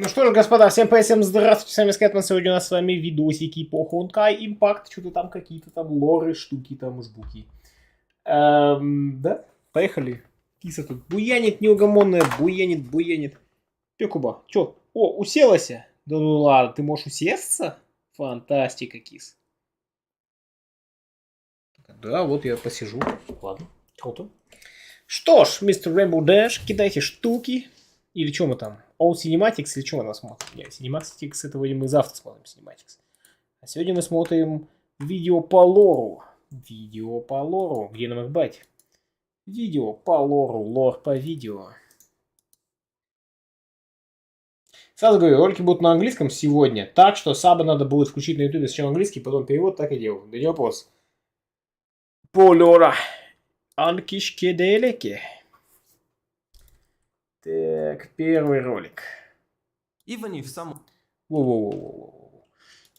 Ну что ж, господа, всем привет, всем здравствуйте, с вами Скэтман, сегодня у нас с вами видосики по Honkai Impact, что-то там какие-то там лоры, штуки там, жбуки. Да, поехали. Киса тут буянит неугомонная, буянит. Че, Куба, че? О, уселась? Да ну ладно, ты можешь усесться? Фантастика, кис. Да, вот я посижу. Ладно, круто. Что ж, мистер Rainbow Dash, кидайте штуки. Или что мы там? All Cinematics или что мы там смотрим? Cinematics это вроде мы завтра смотрим Cinematics. А сегодня мы смотрим видео по лору. Видео по лору. Где нам их брать? Видео по лору. Лор по видео. Сразу говорю, ролики будут на английском сегодня. Так что сабы надо будет включить на ютубе. Сначала английский, потом перевод, так и делаю. Да не вопрос. По лора. Анкишкеделеки. Так, первый ролик. Воу.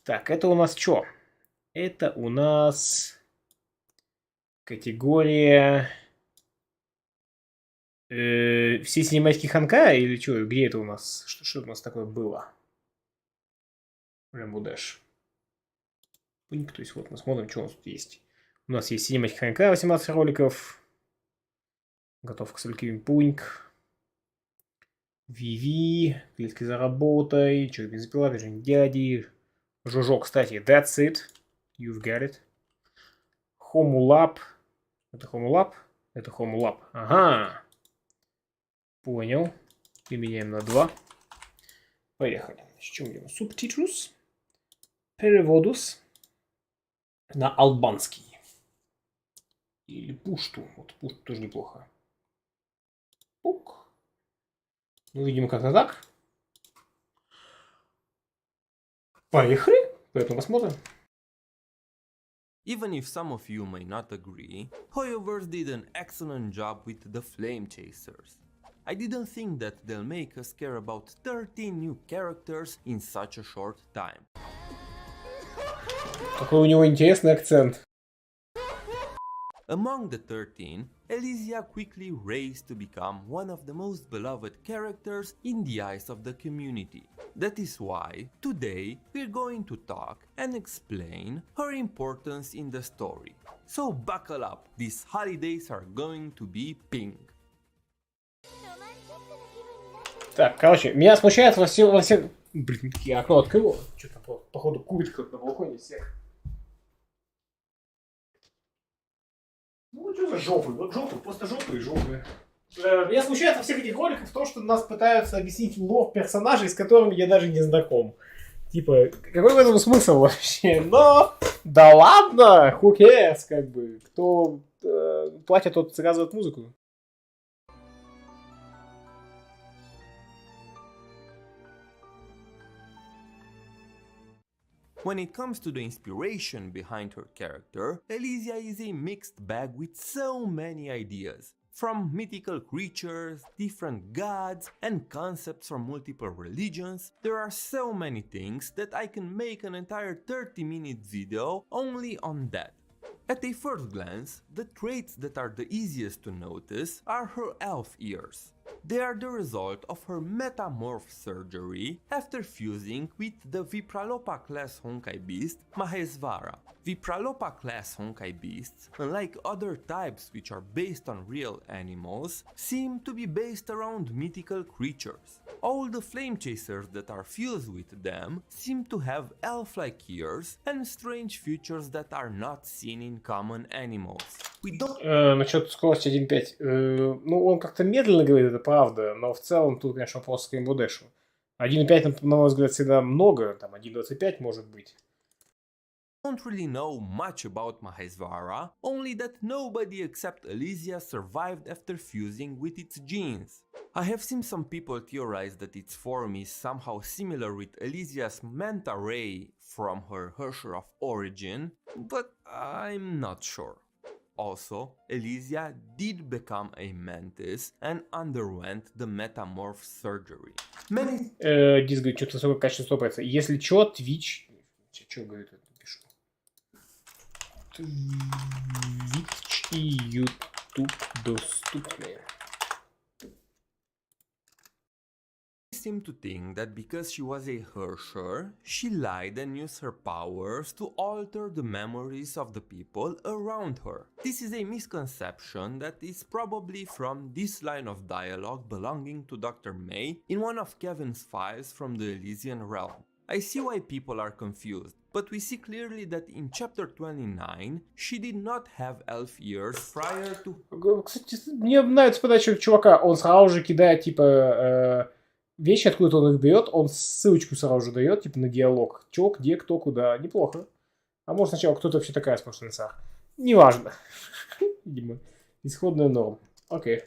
Так, это у нас что? Это у нас категория все синематики Honkai или что? Где это у нас? Что у нас такое было? Rainbow Dash. То есть вот мы смотрим, что у нас тут есть. У нас есть синематика Honkai 18 роликов. Готов к сольковым пуньк. Виви, клетки за работой, человек бензопила, движение дяди, Жужо, кстати, that's it, you've got it. Хомулап, это Хомулап, это Хомулап, ага, понял, применяем на 2, поехали. С чем идем? Subtitles, переводус на албанский, или пушту, вот пушту тоже неплохо. Пук. Ну, видимо, как-то так. Поехали. Поэтому посмотрим. Even if some of you may not agree, Hoyoverse did an excellent job with the Flame Chasers. I didn't think that they'll make us care about 13 new characters in such a short time. Какой у него интересный акцент. Among the 13, Elysia quickly rose to become one of the most beloved characters in the eyes of the community. That is why, today, we're going to talk and explain her importance in the story. So buckle up, these holidays are going to be pink. Так, короче, меня смущает во всех... Блин, я окно открыл. Что-то, походу, курочка на балконе всех. Ну, что за жопы? Вот жопы, просто жопы и жопы. Меня смущает во всех этих роликах то, что нас пытаются объяснить лор персонажей, с которыми я даже не знаком. Типа, какой в этом смысл вообще? Но, да ладно, who cares, как бы. Кто платит, тот заказывает музыку. When it comes to the inspiration behind her character, Elysia is a mixed bag with so many ideas. From mythical creatures, different gods, and concepts from multiple religions, there are so many things that I can make an entire 30-minute video only on that. At a first glance, the traits that are the easiest to notice are her elf ears. They are the result of her metamorph surgery after fusing with the Vipralopa class Honkai beast Mahesvara. Vipralopa class Honkai beasts, unlike other types which are based on real animals, seem to be based around mythical creatures. All the flame chasers that are fused with them seem to have elf-like ears and strange features that are not seen in common animals. We don't... Насчет скорости 1.5. Ну, он как-то медленно говорит, это правда, но в целом тут, конечно, вопрос к МБДшу. 1.5, на мой взгляд, всегда много, там 1.25 может быть. Don't really know much about Mahesvara, only that nobody except Elysia survived after fusing with its genes. I have seen some people theorize that its form is somehow similar with Elysia's manta ray from her Hersher of origin, but I'm not sure. Also, Elysia did become a mantis and underwent the metamorph surgery. Many... Дис говорит, что-то высокое качество 100%. Если что, Twitch... Что говорит, это пишу. Twitch и YouTube доступны. Seem to think that because she was a Hersher, she lied and used her powers to alter the memories of the people around her. This is a misconception that is probably from this line of dialogue belonging to Dr. May in one of Kevin's files from the Elysian realm. I see why people are confused, but we see clearly that in chapter 29 she did not have elf ears prior to... Кстати, мне нравится подача чувака, он сразу же кидает, типа... Вещи, откуда он их берет, он ссылочку сразу же дает, типа на диалог. Чё, где, кто, куда. Неплохо. А может сначала кто-то вообще такая с прошлым лицах. Неважно. Видимо, исходная норма. Окей.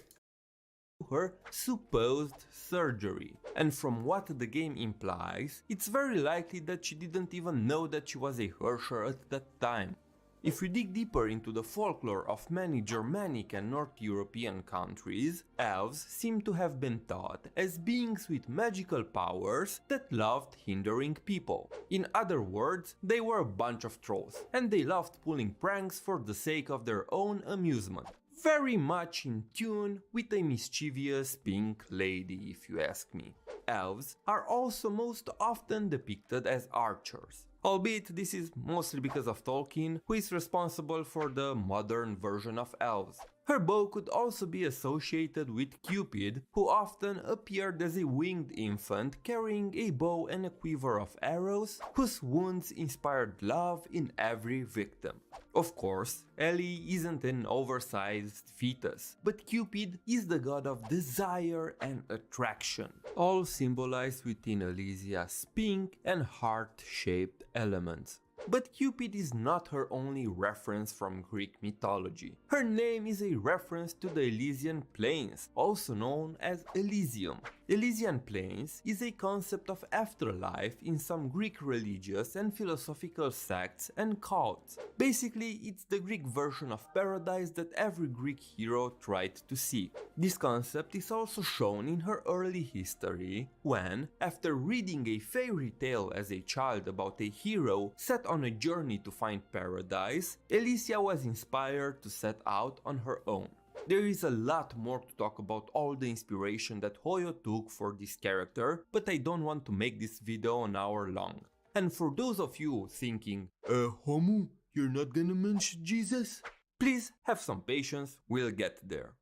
Her supposed surgery. And from what the game implies, it's very likely that she didn't even know that she was a Hersher at that time. If we dig deeper into the folklore of many Germanic and North European countries, elves seem to have been thought as beings with magical powers that loved hindering people. In other words, they were a bunch of trolls, and they loved pulling pranks for the sake of their own amusement. Very much in tune with a mischievous pink lady, if you ask me. Elves are also most often depicted as archers. Albeit this is mostly because of Tolkien, who is responsible for the modern version of elves. Her bow could also be associated with Cupid, who often appeared as a winged infant carrying a bow and a quiver of arrows, whose wounds inspired love in every victim. Of course, Ellie isn't an oversized fetus, but Cupid is the god of desire and attraction, all symbolized within Elysia's pink and heart-shaped elements. But Cupid is not her only reference from Greek mythology. Her name is a reference to the Elysian Plains, also known as Elysium. Elysian Plains is a concept of afterlife in some Greek religious and philosophical sects and cults. Basically, it's the Greek version of paradise that every Greek hero tried to seek. This concept is also shown in her early history, when, after reading a fairy tale as a child about a hero set on a journey to find paradise, Elysia was inspired to set out on her own. There is a lot more to talk about all the inspiration that Hoyo took for this character, but I don't want to make this video an hour long. And for those of you thinking, Homu, you're not gonna mention Jesus? Please have some patience, we'll get there.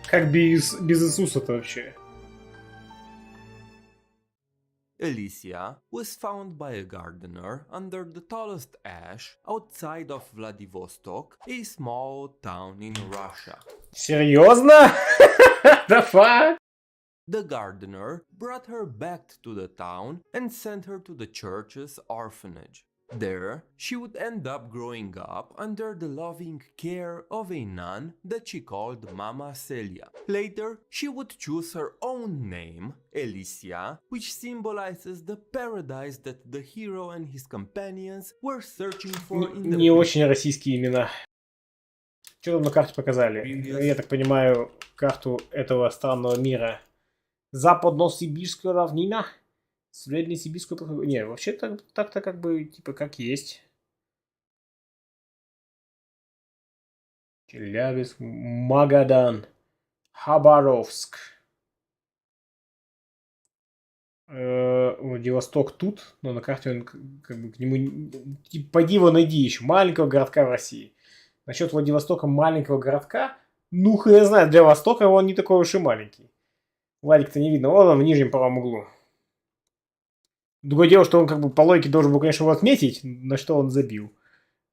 Как без Иисуса-то вообще? Elysia was found by a gardener under the tallest ash outside of Vladivostok, a small town in Russia. Серьезно? The fuck? The gardener brought her back to the town and sent her to the church's orphanage. There, she would end up growing up under the loving care of a nun that she called Mama Celia. Later, she would choose her own name, Elysia, which symbolizes the paradise that the hero and his companions were searching for in the Не очень российские имена. Что там на карте показали? Я так понимаю, карту этого странного мира. Западно-сибирская равнина? Среднесибирскую... Не, вообще так-то как бы, типа, как есть. Челябинск, Магадан, Хабаровск. Владивосток тут, но на карте он как бы к нему... Типа, пойди его найди еще, маленького городка в России. Насчет Владивостока маленького городка, ну хрен знает, для Востока он не такой уж и маленький. Владик-то не видно, вот он в нижнем правом углу. Другое дело, что он как бы по логике должен был, конечно, его отметить, на что он забил.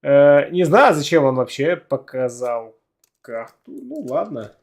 Не знаю, зачем он вообще показал карту. Ну ладно.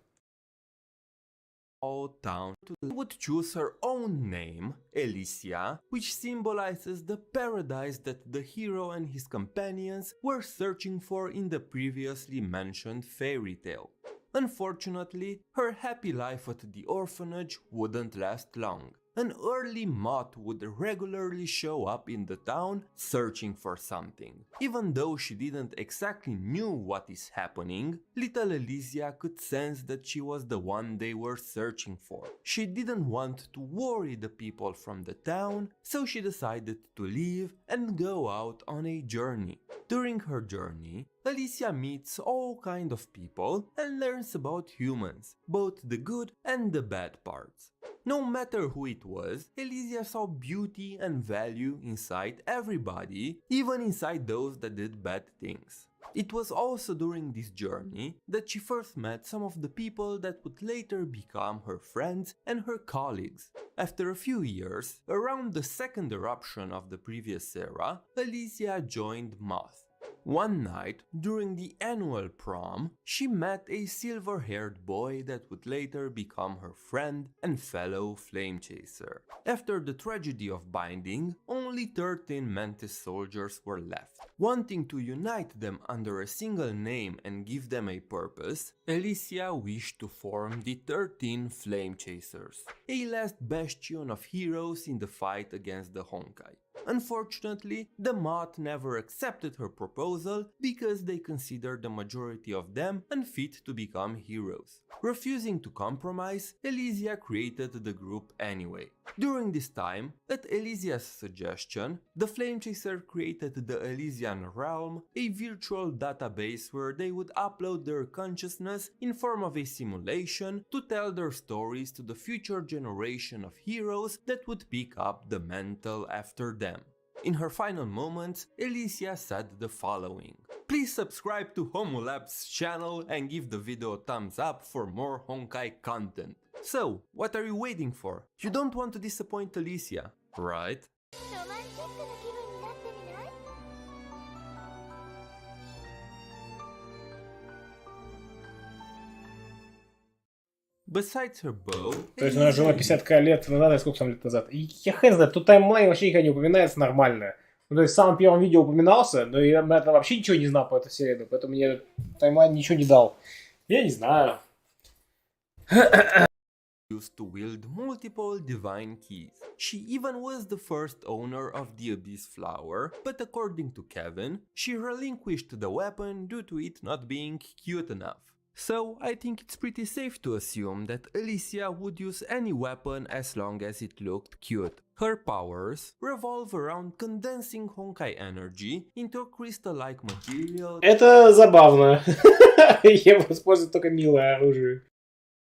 Town would choose her own name, Elysia, which symbolizes the paradise that the hero and his companions were searching for in the previously mentioned fairy tale. Unfortunately, her happy life at the orphanage wouldn't last long. An early moth would regularly show up in the town searching for something. Even though she didn't exactly knew what is happening, little Elysia could sense that she was the one they were searching for. She didn't want to worry the people from the town, so she decided to leave and go out on a journey. During her journey, Elysia meets all kind of people and learns about humans, both the good and the bad parts. No matter who it was, Elysia saw beauty and value inside everybody, even inside those that did bad things. It was also during this journey that she first met some of the people that would later become her friends and her colleagues. After a few years, around the second eruption of the previous era, Elysia joined Moth. One night, during the annual prom, she met a silver-haired boy that would later become her friend and fellow flame chaser. After the tragedy of binding, only 13 Mantis soldiers were left. Wanting to unite them under a single name and give them a purpose, Elysia wished to form the 13 Flame Chasers, a last bastion of heroes in the fight against the Honkai. Unfortunately, the Moth never accepted her proposal because they considered the majority of them unfit to become heroes. Refusing to compromise, Elysia created the group anyway. During this time, at Elysia's suggestion, the Flame Chaser created the Elysian Realm, a virtual database where they would upload their consciousness in form of a simulation to tell their stories to the future generation of heroes that would pick up the mantle after them. In her final moments, Elysia said the following: "Please subscribe to Homolab's channel and give the video a thumbs up for more Honkai content." So, what are you waiting for? You don't want to disappoint Elysia, right? Besides her bow, То есть она жила 50 лет назад, и сколько там лет назад? И я хрен знает, тут таймлайн вообще никогда не упоминается нормально. Ну, то есть в самом первом видео упоминался, но я вообще ничего не знал по этой серии, поэтому мне таймлайн ничего не дал. Я не знаю. used to wield multiple divine keys. She even was the first owner of the Abyss Flower, but according to Kevin, she relinquished the weapon due to it not being cute enough. So I think it's pretty safe to assume that Elysia would use any weapon as long as it looked cute. Her powers revolve around condensing Honkai energy into a crystal-like material. Это забавно. Я использую только милое оружие.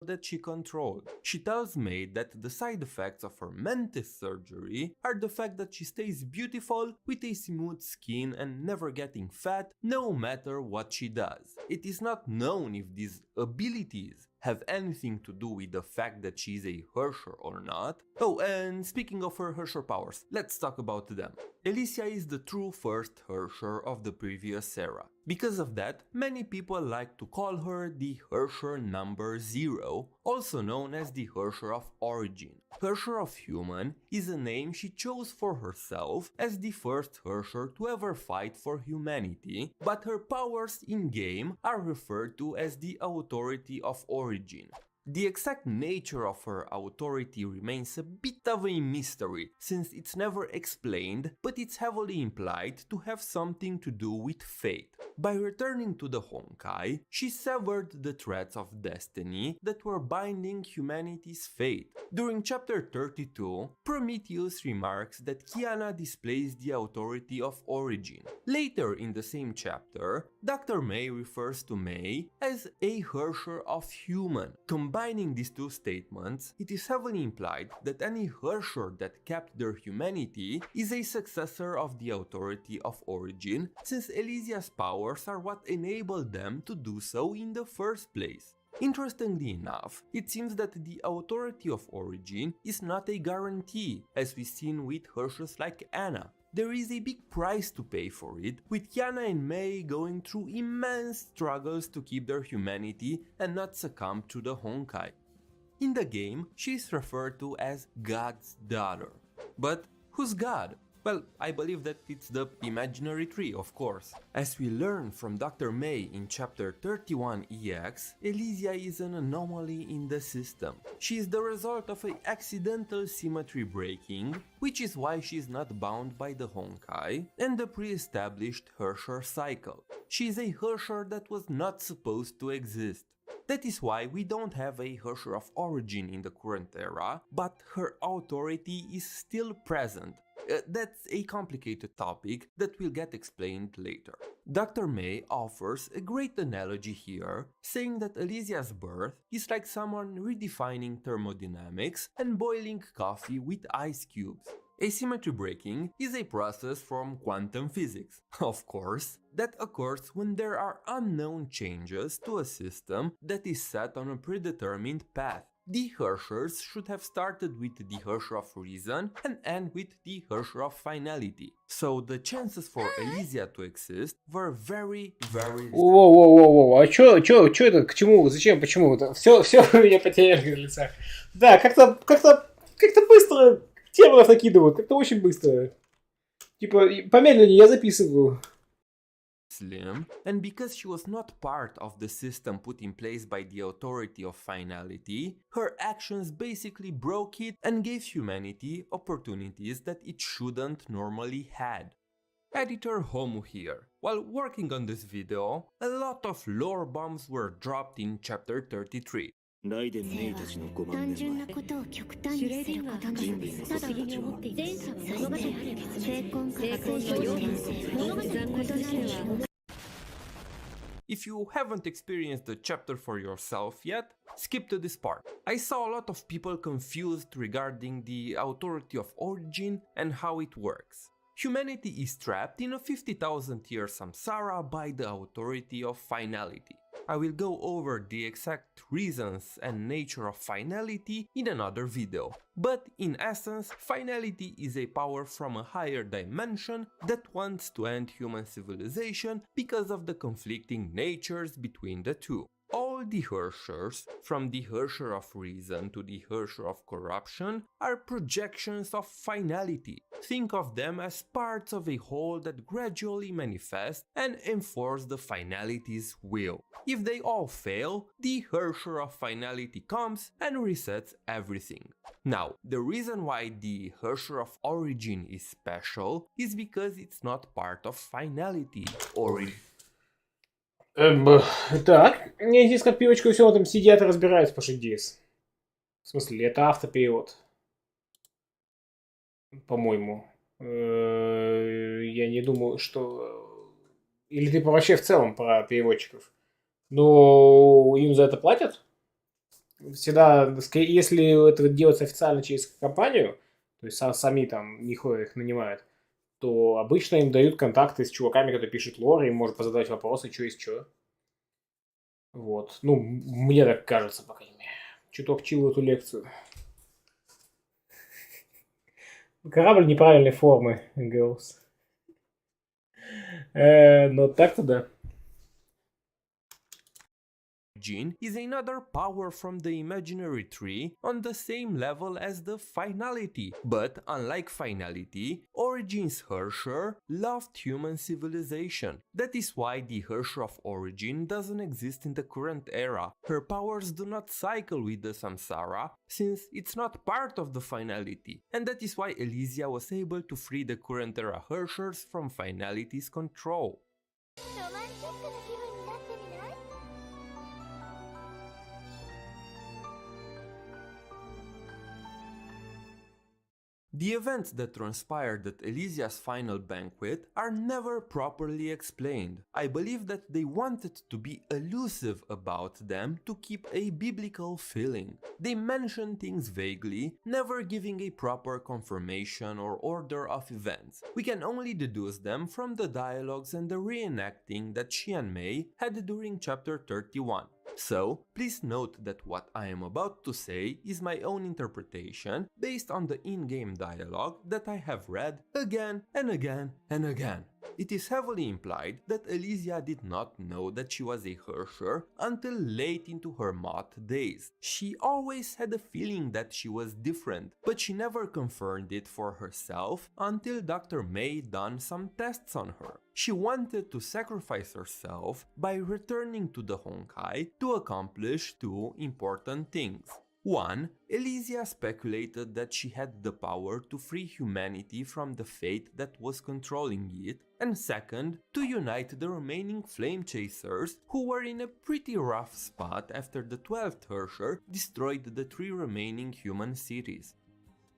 That she controlled. She tells Maid that the side effects of her Mantis surgery are the fact that she stays beautiful with a smooth skin and never getting fat no matter what she does. It is not known if these abilities have anything to do with the fact that she's a Hersher or not. Oh, and speaking of her Hersher powers, let's talk about them. Elysia is the true first Hersher of the previous era. Because of that, many people like to call her the Hersher number 0, also known as the Herrscher of Origin. Herrscher of Human is a name she chose for herself as the first Herrscher to ever fight for humanity, but her powers in-game are referred to as the Authority of Origin. The exact nature of her authority remains a bit of a mystery, since it's never explained, but it's heavily implied to have something to do with fate. By returning to the Honkai, she severed the threads of destiny that were binding humanity's fate. During chapter 32, Prometheus remarks that Kiana displays the authority of origin. Later in the same chapter, Dr. May refers to May as a Herrscher of Human. Combining these two statements, it is heavily implied that any Herrscher that kept their humanity is a successor of the authority of origin, since Elysia's powers are what enabled them to do so in the first place. Interestingly enough, it seems that the authority of origin is not a guarantee, as we've seen with Herrschers like Anna. There is a big price to pay for it, with Kiana and May going through immense struggles to keep their humanity and not succumb to the Honkai. In the game, she is referred to as God's daughter. But who's God? Well, I believe that it's the imaginary tree, of course. As we learn from Dr. May in chapter 31 EX, Elysia is an anomaly in the system. She is the result of an accidental symmetry breaking, which is why she is not bound by the Honkai and the pre-established Herrscher cycle. She is a Herrscher that was not supposed to exist. That is why we don't have a Herrscher of Origin in the current era, but her authority is still present. That's a complicated topic that will get explained later. Dr. May offers a great analogy here, saying that Elysia's birth is like someone redefining thermodynamics and boiling coffee with ice cubes. Asymmetry breaking is a process from quantum physics, of course, that occurs when there are unknown changes to a system that is set on a predetermined path. The Herrschers should have started with the Herrscher of Reason and end with the Herrscher of Finality. So the chances for Elysia to exist were very. Воу-воу-воу-воу, а чё это, к чему, зачем, почему? Все вы меня потеряли на лицах. Да, как-то быстро темы накидывают, как-то очень быстро. Типа, помедленнее я записываю. Slim, and because she was not part of the system put in place by the Authority of Finality, her actions basically broke it and gave humanity opportunities that it shouldn't normally had. Editor Homu here. While working on this video, a lot of lore bombs were dropped in chapter 33. ライデン・メイたちの5万単純な年前ことを極端にすることなく、ただ責任を持って前者はその場である成婚か成婚の要因その場であることなる If you haven't experienced the chapter for yourself yet, skip to this part. I saw a lot of people confused regarding the Authority of Origin and how it works. Humanity is trapped in a 50,000-year samsara by the Authority of Finality. I will go over the exact reasons and nature of finality in another video, but in essence, finality is a power from a higher dimension that wants to end human civilization because of the conflicting natures between the two. All the Herrschers, from the Herrscher of Reason to the Herrscher of Corruption, are projections of finality. Think of them as parts of a whole that gradually manifest and enforce the finality's will. If they all fail, the Herrscher of Finality comes and resets everything. Now, the reason why the Herrscher of Origin is special is because it's not part of finality. Так, мне здесь копилочка все там сидят и разбираются по шедис. В смысле, это автоперевод. По-моему. Я не думаю, что... Или ты вообще в целом про переводчиков? Ну, им за это платят? Всегда, если это делается официально через компанию, то есть сами там нихуя их нанимают, то обычно им дают контакты с чуваками, которые пишут лор, им можно позадать вопросы, что есть что. Вот. Ну, мне так кажется, по крайней мере. Чуток чил эту лекцию. Корабль неправильной формы, girls. Но так-то да. Origin is another power from the imaginary tree on the same level as the finality, but unlike finality, Origin's Herrscher loved human civilization. That is why the Herrscher of Origin doesn't exist in the current era. Her powers do not cycle with the Samsara, since it's not part of the finality, and that is why Elysia was able to free the current era Herrschers from finality's control. ロマンチックな気分になってみない？ The events that transpired at Elysia's final banquet are never properly explained. I believe that they wanted to be elusive about them to keep a biblical feeling. They mention things vaguely, never giving a proper confirmation or order of events. We can only deduce them from the dialogues and the reenacting that she and May had during chapter 31. So, please note that what I am about to say is my own interpretation based on the in-game dialogue that I have read again and again and again. It is heavily implied that Elysia did not know that she was a Herrscher until late into her moth days. She always had a feeling that she was different, but she never confirmed it for herself until Dr. May done some tests on her. She wanted to sacrifice herself by returning to the Honkai to accomplish two important things. 1. Elysia speculated that she had the power to free humanity from the fate that was controlling it, and second, to unite the remaining flame chasers who were in a pretty rough spot after the 12th Herrscher destroyed the 3 remaining human cities.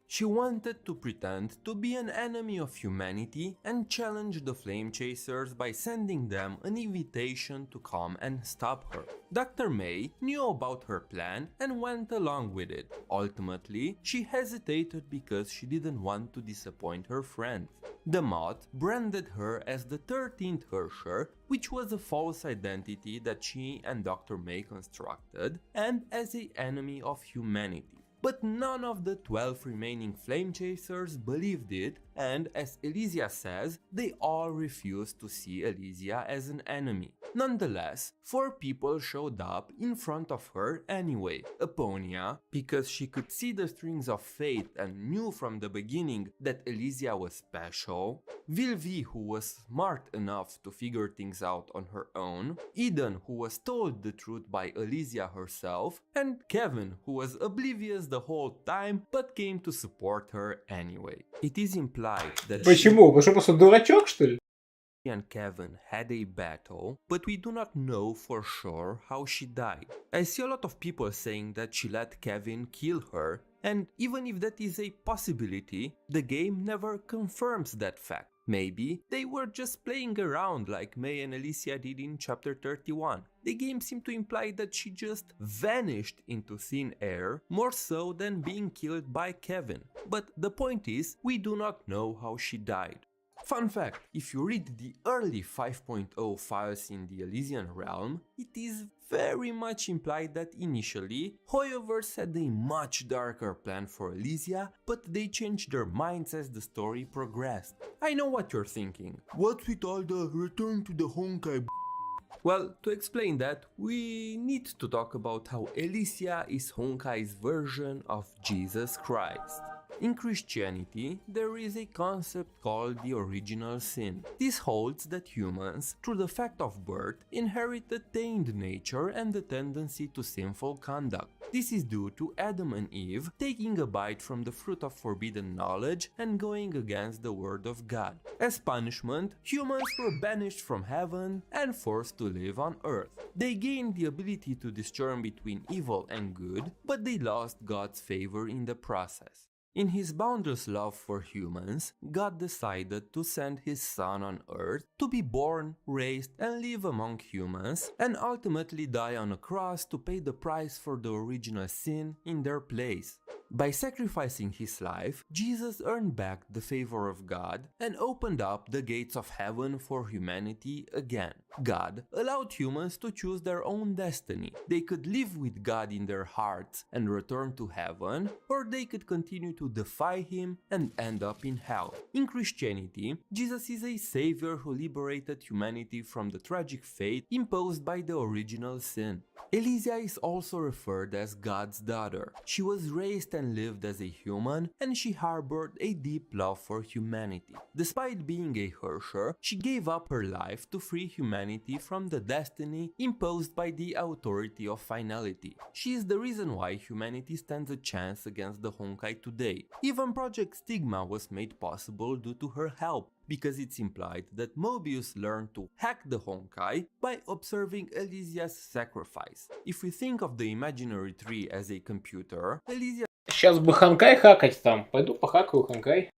She wanted to pretend to be an enemy of humanity and challenge the flame chasers by sending them an invitation to come and stop her. Dr. May knew about her plan and went along with it. Ultimately, she hesitated because she didn't want to disappoint her friends. The moth branded her as the 13th Herrscher, which was a false identity that she and Dr. May constructed, and as an enemy of humanity. But none of the 12 remaining flame chasers believed it, and as Elysia says, they all refused to see Elysia as an enemy. Nonetheless, 4 people showed up in front of her anyway. Eponia, because she could see the strings of fate and knew from the beginning that Elysia was special. Vilvi, who was smart enough to figure things out on her own. Eden, who was told the truth by Elysia herself. And Kevin, who was oblivious the whole time but came to support her anyway. It is implied that Почему? Потому что просто дурачок, что ли? she and Kevin had a battle, but we do not know for sure how she died. I see a lot of people saying that she let Kevin kill her, and even if that is a possibility, the game never confirms that fact. Maybe they were just playing around like May and Elysia did in chapter 31. The game seemed to imply that she just vanished into thin air, more so than being killed by Kevin. But the point is, we do not know how she died. Fun fact, if you read the early 5.0 files in the Elysian realm, it is very much implied that initially, Hoyoverse had a much darker plan for Elysia, but they changed their minds as the story progressed. I know what you're thinking. What's with all the return to the Honkai? Well, to explain that, we need to talk about how Elysia is Honkai's version of Jesus Christ. In Christianity, there is a concept called the original sin. This holds that humans, through the fact of birth, inherit a tainted nature and the tendency to sinful conduct. This is due to Adam and Eve taking a bite from the fruit of forbidden knowledge and going against the word of God. As punishment, humans were banished from heaven and forced to live on earth. They gained the ability to discern between evil and good, but they lost God's favor in the process. In his boundless love for humans, God decided to send his son on earth to be born, raised, and live among humans, and ultimately die on a cross to pay the price for the original sin in their place. By sacrificing his life, Jesus earned back the favor of God and opened up the gates of heaven for humanity again. God allowed humans to choose their own destiny. They could live with God in their hearts and return to heaven, or they could continue to defy him and end up in hell. In Christianity, Jesus is a savior who liberated humanity from the tragic fate imposed by the original sin. Elysia is also referred as God's daughter. She was raised and lived as a human, and she harbored a deep love for humanity. Despite being a Herrscher, she gave up her life to free humanity from the destiny imposed by the authority of finality. She is the reason why humanity stands a chance against the Honkai today. Even Project Stigma was made possible due to her help, because it's implied that Mobius learned to hack the Honkai by observing Elysia's sacrifice. If we think of the imaginary tree as a computer, Elysia's Сейчас бы Ханкай хакать там. Пойду похакаю Ханкай.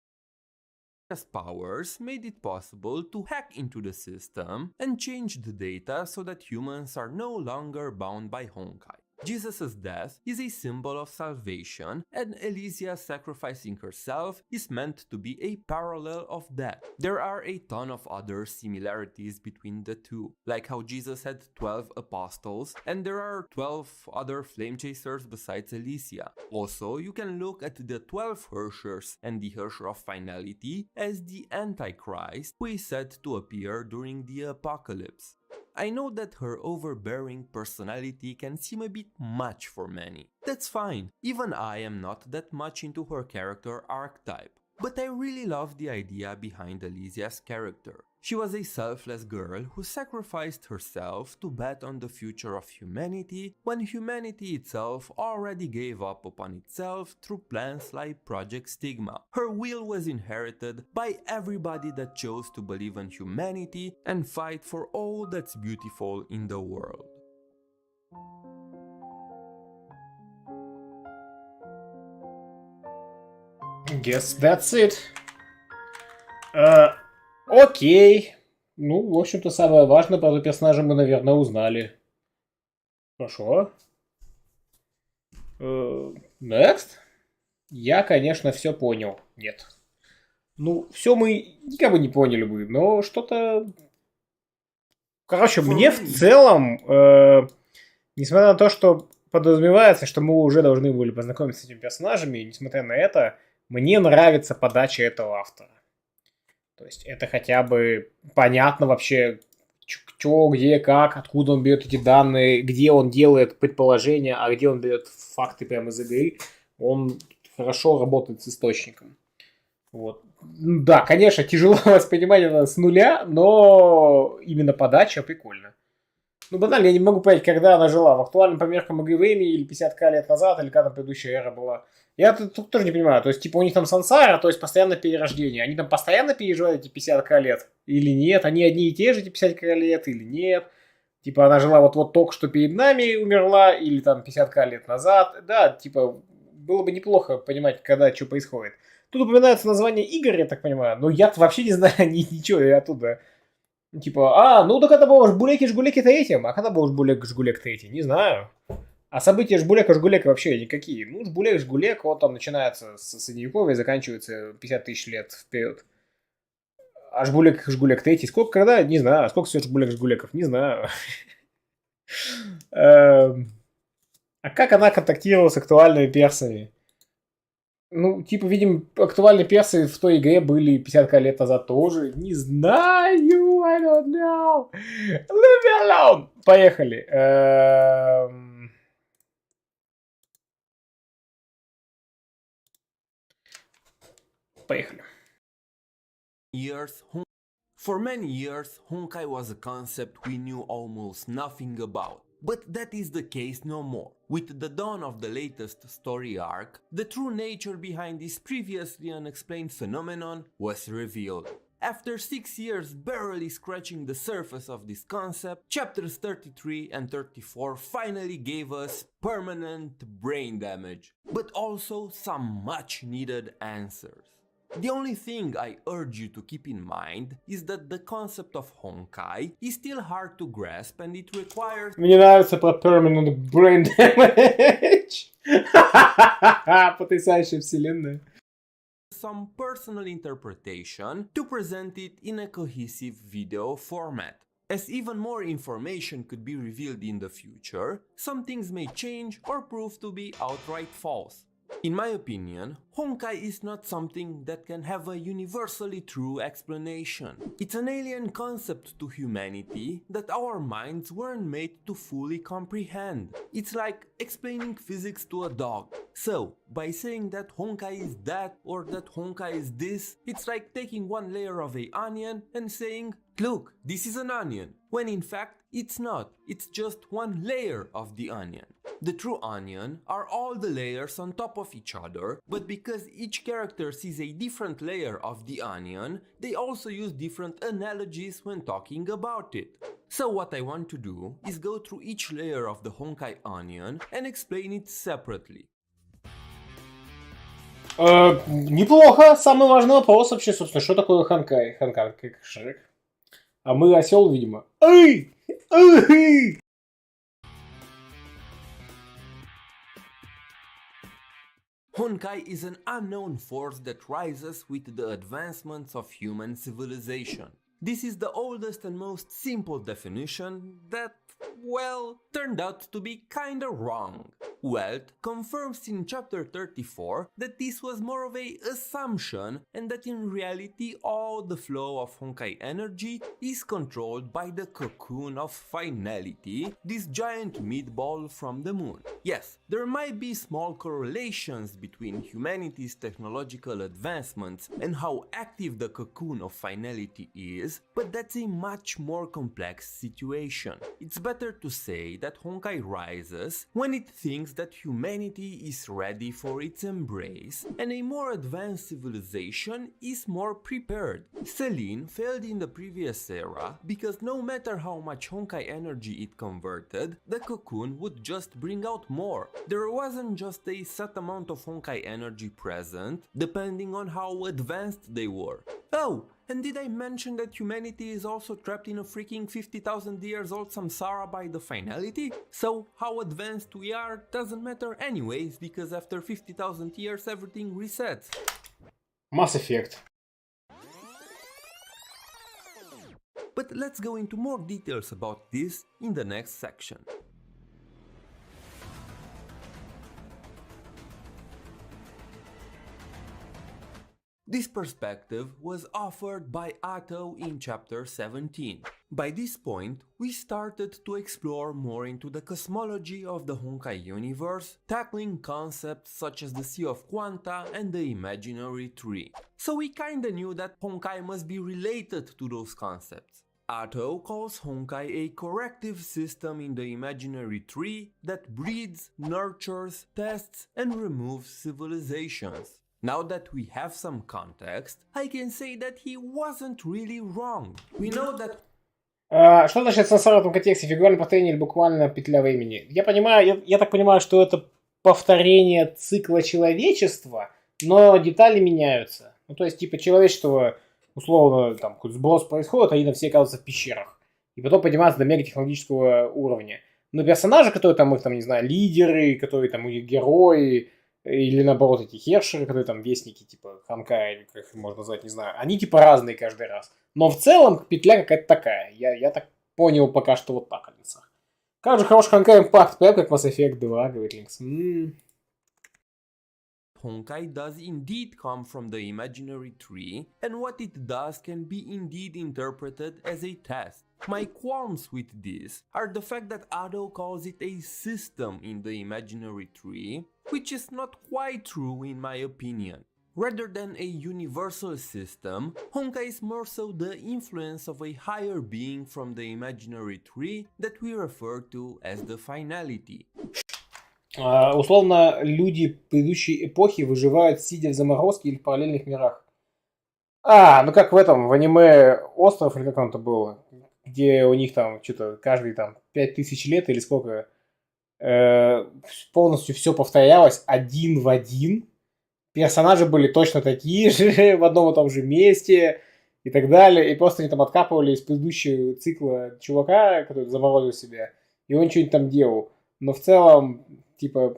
powers made it possible to hack into the system and change the data so that humans are no longer bound by Honkai. Jesus' death is a symbol of salvation, and Elysia sacrificing herself is meant to be a parallel of that. There are a ton of other similarities between the two, like how Jesus had 12 apostles, and there are 12 other flame chasers besides Elysia. Also, you can look at the 12 Herrschers and the Herrscher of Finality as the Antichrist, who is said to appear during the apocalypse. I know that her overbearing personality can seem a bit much for many. That's fine, even I am not that much into her character archetype. But I really love the idea behind Elysia's character. She was a selfless girl who sacrificed herself to bet on the future of humanity when humanity itself already gave up upon itself through plans like Project Stigma. Her will was inherited by everybody that chose to believe in humanity and fight for all that's beautiful in the world. Guess that's it. Окей. Ну, в общем-то, самое важное про этого персонажа мы, наверное, узнали. Хорошо. Next. Я, конечно, все понял. Нет. Ну, все мы как бы не поняли бы, но что-то... Короче, мне в целом, несмотря на то, что подразумевается, что мы уже должны были познакомиться с этими персонажами, несмотря на это, мне нравится подача этого автора. То есть это хотя бы понятно вообще, что, где, как, откуда он берет эти данные, где он делает предположения, а где он берет факты прямо из игры. Он хорошо работает с источником. Вот. Да, конечно, тяжело воспринимать это с нуля, но именно подача прикольно. Ну, банально, я не могу понять, когда она жила. В актуальном по меркам игры времени, или 50к лет назад, или когда там предыдущая эра была. Я тут тоже не понимаю. То есть, типа, у них там сансара, то есть, постоянно перерождение. Они там постоянно переживают эти 50к лет или нет? Они одни и те же, эти 50к лет или нет? Типа, она жила вот только что перед нами, умерла, или там 50к лет назад. Да, типа, было бы неплохо понимать, когда что происходит. Тут упоминается название игр, я так понимаю, но я вообще не знаю ничего оттуда. Типа, ну так это было Жгулеки третьим. А когда был Жгулек третий? Не знаю. А события Жгулека вообще никакие. Ну, Жгулек, он там начинается с Средневековья и заканчивается 50 тысяч лет вперед. А Жгулек третий, сколько, когда? Не знаю. Сколько всего Жгулеков? Не знаю. А как она контактировала с актуальными персами? Ну, типа, видимо, актуальные персы в той игре были 50 лет назад тоже. Не знаю, I don't know. Leave me alone. Поехали. Поехали. For many years, Honkai was a concept we knew almost nothing about. But that is the case no more. With the dawn of the latest story arc, the true nature behind this previously unexplained phenomenon was revealed. After 6 years barely scratching the surface of this concept, chapters 33 and 34 finally gave us permanent brain damage, but also some much needed answers. The only thing I urge you to keep in mind is that the concept of Honkai is still hard to grasp and it requires Мне нравится про permanent brain damage. Потрясающая вселенная. some personal interpretation to present it in a cohesive video format. As even more information could be revealed in the future, some things may change or prove to be outright false. In my opinion, Honkai is not something that can have a universally true explanation. It's an alien concept to humanity that our minds weren't made to fully comprehend. It's like explaining physics to a dog. So, by saying that Honkai is that or that Honkai is this, it's like taking one layer of an onion and saying, look, this is an onion, when in fact it's not, it's just one layer of the onion. The true onion are all the layers on top of each other, but because each character sees a different layer of the onion, they also use different analogies when talking about it. So what I want to do is go through each layer of the Honkai onion and explain it separately. Неплохо. Самый важный вопрос вообще, собственно, что такое Ханкай? Ханкай как Шрек. А мы осел, видимо. Эй! Эй! Honkai is an unknown force that rises with the advancements of human civilization. This is the oldest and most simple definition that, well, turned out to be kinda wrong. Welt confirms in chapter 34 that this was more of an assumption and that in reality all the flow of Honkai energy is controlled by the cocoon of finality, this giant meatball from the moon. Yes, there might be small correlations between humanity's technological advancements and how active the cocoon of finality is, but that's a much more complex situation. It's better to say that Honkai rises when it thinks that humanity is ready for its embrace and a more advanced civilization is more prepared. Selene failed in the previous era because no matter how much Honkai energy it converted, the cocoon would just bring out more. There wasn't just a set amount of Honkai energy present, depending on how advanced they were. Oh, and did I mention that humanity is also trapped in a freaking 50,000 years old samsara by the finality? So how advanced we are doesn't matter anyways, because after 50,000 years everything resets. Mass Effect. But let's go into more details about this in the next section. This perspective was offered by Atto in chapter 17. By this point, we started to explore more into the cosmology of the Honkai universe, tackling concepts such as the Sea of Quanta and the Imaginary Tree. So we kinda knew that Honkai must be related to those concepts. Atto calls Honkai a corrective system in the imaginary tree that breeds, nurtures, tests, and removes civilizations. Now that we have some context, I can say that he wasn't really wrong. We know that... Что значит сансара в этом контексте? Фигуральное повторение или буквально петля времени? Я понимаю, я так понимаю, что это повторение цикла человечества, но детали меняются. Ну, то есть, типа, человечество, условно, там, какой-то сброс происходит, они там все оказываются в пещерах. И потом поднимаются до мегатехнологического уровня. Но персонажи, которые там, их, там, не знаю, лидеры, которые там, их герои, или наоборот эти хершеры, которые там вестники, типа Ханкая, или как их можно назвать, не знаю, они типа разные каждый раз. Но в целом петля какая-то такая. Я так понял пока что вот так, Алиса. Как же хороший Honkai Impact, прям как Mass Effect 2, говорит Линкс. Honkai does indeed come from the imaginary tree, and what it does can be indeed interpreted as a test. My qualms with this are the fact that Atto calls it a system in the imaginary tree, which is not quite true in my opinion. Rather than a universal system, Honkai is more so the influence of a higher being from the imaginary tree that we refer to as the finality. Условно, люди предыдущей эпохи выживают, сидя в заморозке или в параллельных мирах. Ну как в этом, в аниме «Остров», или как он-то был, где у них там что-то каждые там 5000 лет или сколько полностью все повторялось один в один. персонажи были точно такие же, в одном и том же месте и так далее. И просто они там откапывали из предыдущего цикла чувака, который заморозил себя, и он что-нибудь там делал. Но в целом, типа,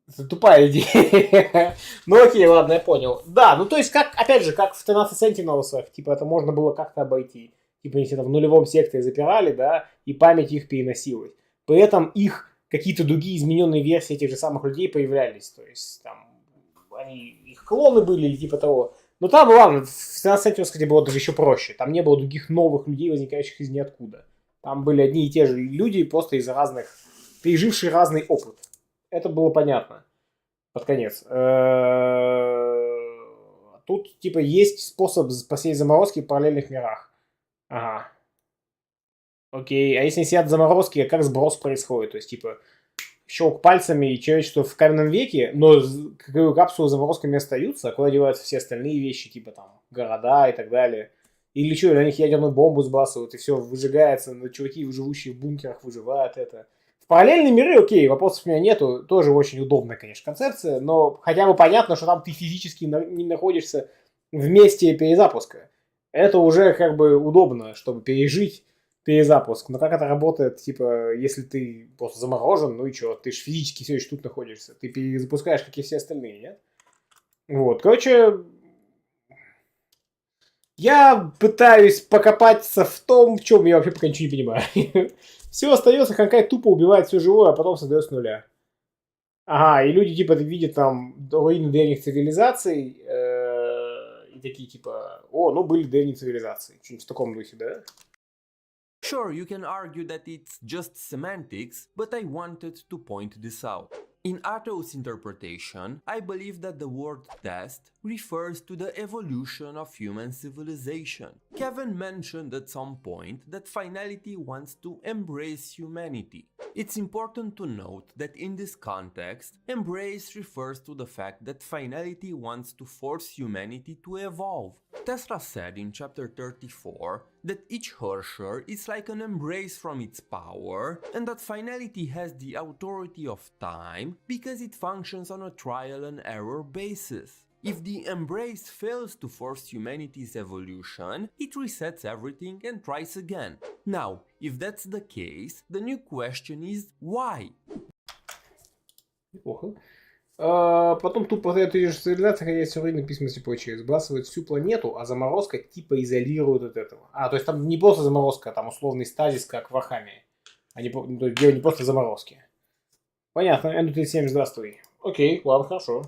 это тупая идея. Ну окей, ладно, я понял. Да, ну то есть, как, опять же, как в 13 Sentinels'ах, типа, это можно было как-то обойти. Типа, если там в нулевом секторе запирали, да, и память их переносилась. При этом их какие-то другие измененные версии этих же самых людей появлялись. То есть, там, они, их клоны были или типа того. Но там, ладно, в 13 Sentinels, кстати, было даже еще проще. Там не было других новых людей, возникающих из ниоткуда. Там были одни и те же люди, просто из разных, пережившие разный опыт. Это было понятно. Под конец. Тут, типа, есть способ посеять заморозки в параллельных мирах. Ага. Окей. А если не сидят заморозки, как сброс происходит? То есть, типа, щелк пальцами и человечество в каменном веке, но капсулы с заморозками остаются, а куда деваются все остальные вещи, типа, там, города и так далее. Или что, на них ядерную бомбу сбрасывают, и все выжигается, но чуваки, живущие в бункерах, выживают это. В параллельные миры, окей, вопросов у меня нету, тоже очень удобная, конечно, концепция, но хотя бы понятно, что там ты физически не находишься в месте перезапуска. Это уже как бы удобно, чтобы пережить перезапуск. Но как это работает, типа, если ты просто заморожен, ну и что, ты же физически все еще тут находишься, ты перезапускаешь, как и все остальные, нет? Вот, короче, я пытаюсь покопаться в том, в чем я вообще пока ничего не понимаю. Все остается, Хонкай тупо убивает все живое, а потом создает с нуля. Ага, и люди типа видят там руины древних цивилизаций и такие типа, о, ну были древние цивилизации. Что-нибудь в таком духе, да? Sure, you can argue that it's just semantics, but I wanted to point this out. In Atto's interpretation, I believe that the word test refers to the evolution of human civilization. Kevin mentioned at some point that finality wants to embrace humanity. It's important to note that in this context, embrace refers to the fact that finality wants to force humanity to evolve. Tesla said in chapter 34 that each Hersher is like an embrace from its power, and that finality has the authority of time because it functions on a trial and error basis. If the embrace fails to force humanity's evolution, it resets everything and tries again. Now, if that's the case, the new question is why? Неплохо. Потом тупо эта же цивилизация, хотя все время письменности и прочее, сбрасывает всю планету, а заморозка типа изолирует от этого. А, то есть там не просто заморозка, а там условный стазис, как в Вархаммере. То есть дело не просто заморозки. Понятно, N37, здравствуй. Окей, ладно, хорошо.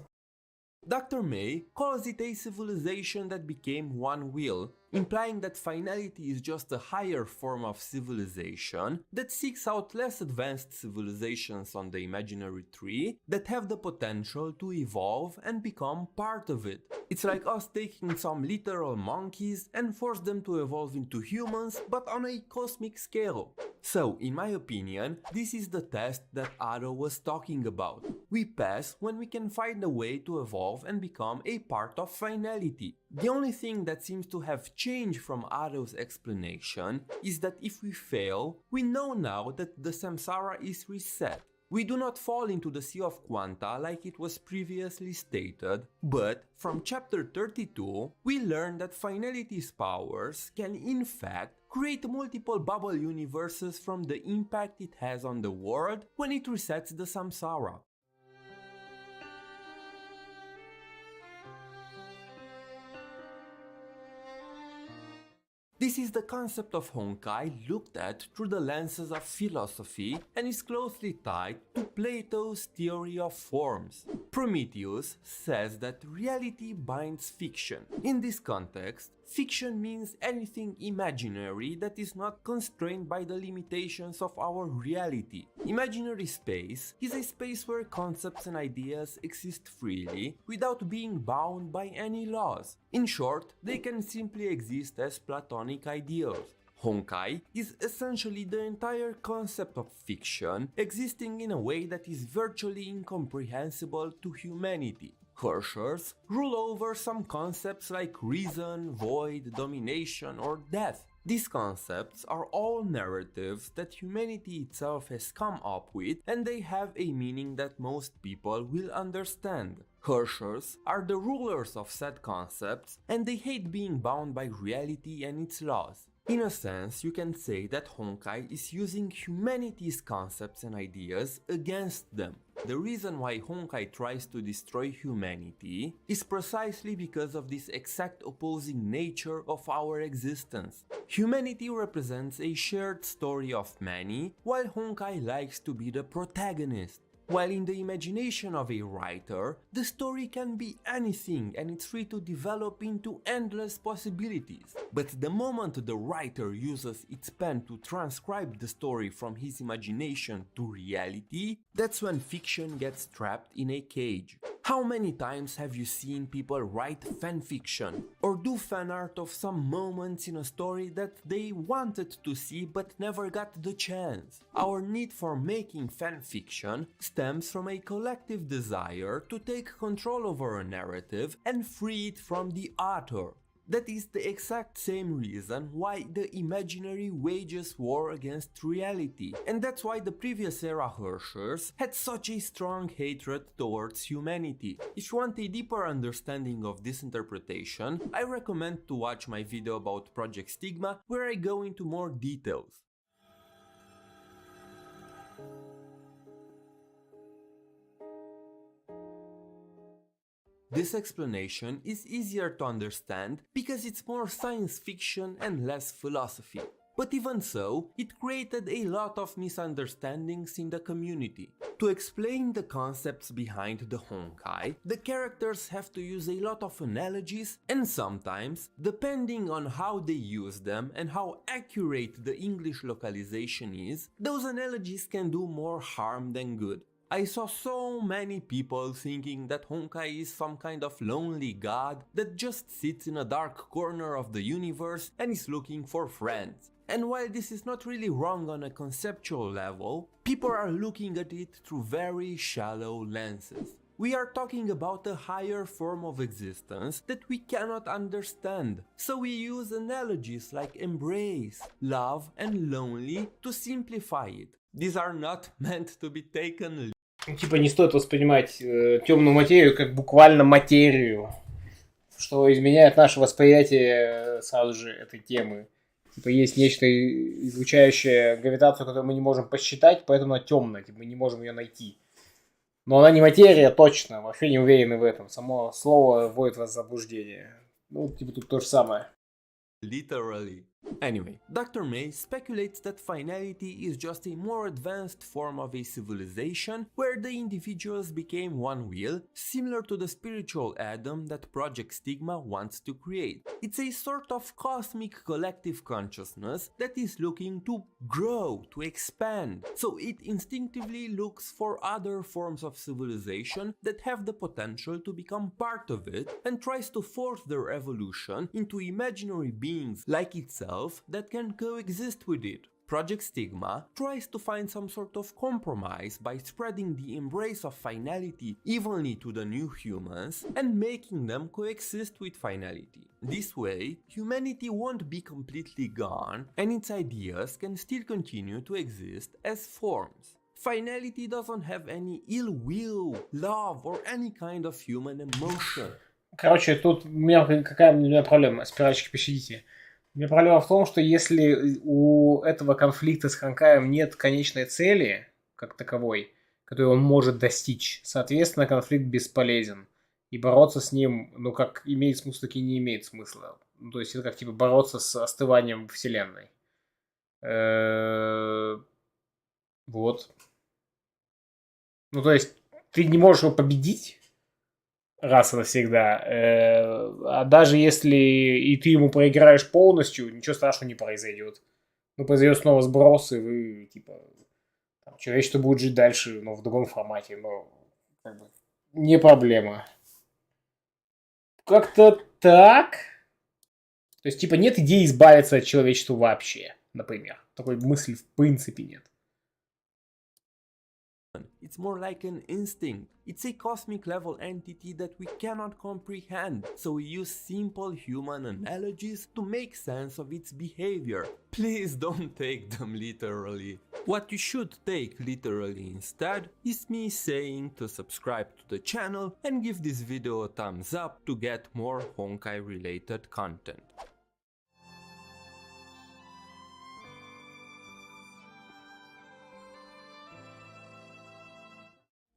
Dr. May calls it a civilization that became one will, implying that finality is just a higher form of civilization that seeks out less advanced civilizations on the imaginary tree that have the potential to evolve and become part of it. It's like us taking some literal monkeys and force them to evolve into humans, but on a cosmic scale. So, in my opinion, this is the test that Ado was talking about. We pass when we can find a way to evolve and become a part of finality. The only thing that seems to have changed from Ado's explanation is that if we fail, we know now that the samsara is reset. We do not fall into the Sea of Quanta like it was previously stated, but from chapter 32, we learn that finality's powers can in fact create multiple bubble universes from the impact it has on the world when it resets the samsara. This is the concept of Honkai looked at through the lenses of philosophy and is closely tied to Plato's theory of forms. Prometheus says that reality binds fiction. In this context, fiction means anything imaginary that is not constrained by the limitations of our reality. Imaginary space is a space where concepts and ideas exist freely without being bound by any laws. In short, they can simply exist as Platonic ideals. Honkai is essentially the entire concept of fiction existing in a way that is virtually incomprehensible to humanity. Hershers rule over some concepts like reason, void, domination, or death. These concepts are all narratives that humanity itself has come up with, and they have a meaning that most people will understand. Herschers are the rulers of set concepts, and they hate being bound by reality and its laws. In a sense, you can say that Honkai is using humanity's concepts and ideas against them. The reason why Honkai tries to destroy humanity is precisely because of this exact opposing nature of our existence. Humanity represents a shared story of many, while Honkai likes to be the protagonist. While in the imagination of a writer, the story can be anything and it's free to develop into endless possibilities. But the moment the writer uses its pen to transcribe the story from his imagination to reality, that's when fiction gets trapped in a cage. How many times have you seen people write fanfiction or do fan art of some moments in a story that they wanted to see but never got the chance? Our need for making fanfiction stems from a collective desire to take control over a narrative and free it from the author. That is the exact same reason why the imaginary wages war against reality, and that's why the previous era Herschers had such a strong hatred towards humanity. If you want a deeper understanding of this interpretation, I recommend to watch my video about Project Stigma, where I go into more details. This explanation is easier to understand because it's more science fiction and less philosophy. But even so, it created a lot of misunderstandings in the community. To explain the concepts behind the Honkai, the characters have to use a lot of analogies, and sometimes, depending on how they use them and how accurate the English localization is, those analogies can do more harm than good. I saw so many people thinking that Honkai is some kind of lonely god that just sits in a dark corner of the universe and is looking for friends. And while this is not really wrong on a conceptual level, people are looking at it through very shallow lenses. We are talking about a higher form of existence that we cannot understand, so we use analogies like embrace, love and lonely to simplify it. These are not meant to be taken. Типа не стоит воспринимать темную материю как буквально материю, что изменяет наше восприятие сразу же этой темы. Типа есть нечто, излучающее гравитацию, которую мы не можем посчитать, поэтому она темная, типа мы не можем ее найти. Но она не материя, точно, вообще не уверены в этом. Само слово вводит вас в заблуждение. Ну, типа тут то же самое. Literally. Anyway, Dr. May speculates that finality is just a more advanced form of a civilization where the individuals became one will, similar to the spiritual Adam that Project Stigma wants to create. It's a sort of cosmic collective consciousness that is looking to grow, to expand, so it instinctively looks for other forms of civilization that have the potential to become part of it and tries to force their evolution into imaginary beings like itself that can coexist with it. Project Stigma tries to find some sort of compromise by spreading the embrace of finality evenly to the new humans and making them coexist with finality. This way, humanity won't be completely gone and its ideas can still continue to exist as forms. Finality doesn't have any ill will, love or any kind of human emotion. Короче, тут у меня проблема, спиральщики, пощадите. У меня проблема в том, что если у этого конфликта с Хонкаем нет конечной цели, как таковой, которую он может достичь, соответственно, конфликт бесполезен. И бороться с ним, ну, как имеет смысл, так и не имеет смысла. Ну, то есть это как, типа, бороться с остыванием Вселенной. Вот. Ну, то есть ты не можешь его победить раз и навсегда. А даже если и ты ему проиграешь полностью, ничего страшного не произойдет. Ну, произойдет снова сброс, и вы, типа, там, человечество будет жить дальше, но в другом формате. Но, как бы, не проблема. Как-то так. То есть, типа, нет идеи избавиться от человечества вообще, например. Такой мысли в принципе нет. It's more like an instinct. It's a cosmic level entity that we cannot comprehend, so we use simple human analogies to make sense of its behavior. Please don't take them literally. What you should take literally instead is me saying to subscribe to the channel and give this video a thumbs up to get more Honkai related content.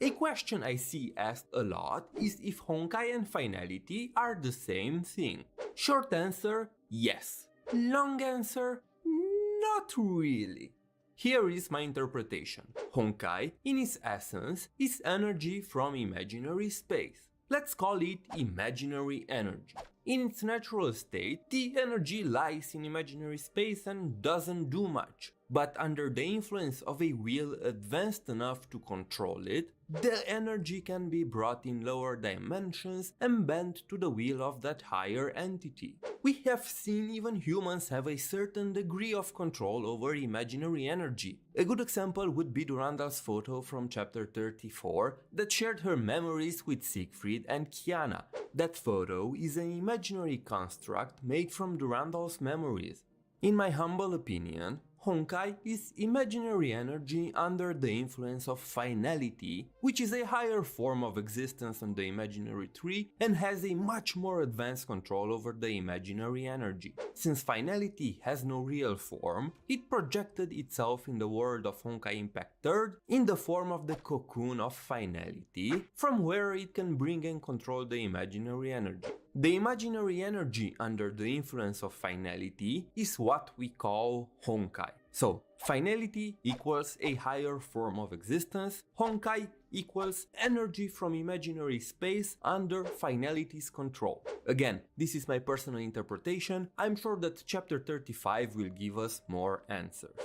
A question I see asked a lot is if Honkai and finality are the same thing. Short answer, yes. Long answer, not really. Here is my interpretation. Honkai, in its essence, is energy from imaginary space. Let's call it imaginary energy. In its natural state, the energy lies in imaginary space and doesn't do much. But under the influence of a will advanced enough to control it, the energy can be brought in lower dimensions and bent to the will of that higher entity. We have seen even humans have a certain degree of control over imaginary energy. A good example would be Durandal's photo from chapter 34 that shared her memories with Siegfried and Kiana. That photo is an imaginary construct made from Durandal's memories. In my humble opinion, Honkai is imaginary energy under the influence of finality, which is a higher form of existence on the imaginary tree and has a much more advanced control over the imaginary energy. Since finality has no real form, it projected itself in the world of Honkai Impact 3rd in the form of the cocoon of finality, from where it can bring and control the imaginary energy. The imaginary energy under the influence of finality is what we call Honkai. So, finality equals a higher form of existence, Honkai equals energy from imaginary space under finality's control. Again, this is my personal interpretation. I'm sure that chapter 35 will give us more answers.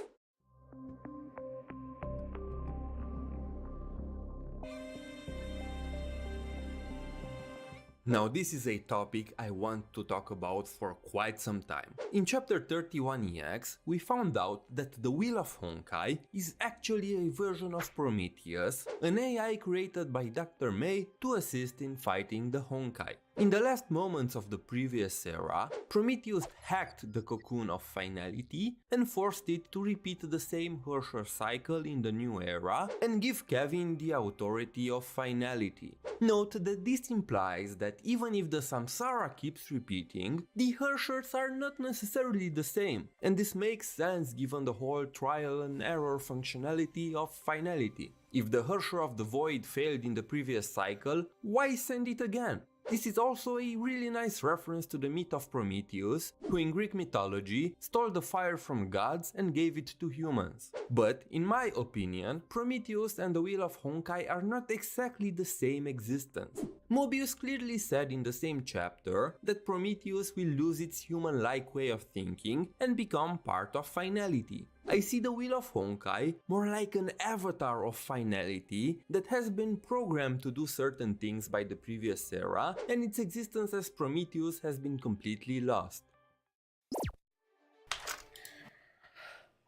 Now this is a topic I want to talk about for quite some time. In chapter 31 EX, we found out that the Wheel of Honkai is actually a version of Prometheus, an AI created by Dr. May to assist in fighting the Honkai. In the last moments of the previous era, Prometheus hacked the cocoon of finality and forced it to repeat the same Herrscher cycle in the new era and give Kevin the authority of finality. Note that this implies that even if the Samsara keeps repeating, the Herrschers are not necessarily the same, and this makes sense given the whole trial and error functionality of finality. If the Herrscher of the Void failed in the previous cycle, why send it again? This is also a really nice reference to the myth of Prometheus, who in Greek mythology stole the fire from gods and gave it to humans. But, in my opinion, Prometheus and the Wheel of Honkai are not exactly the same existence. Mobius clearly said in the same chapter that Prometheus will lose its human-like way of thinking and become part of finality. I see the Wheel of Honkai more like an avatar of finality that has been programmed to do certain things by the previous era, and its existence as Prometheus has been completely lost.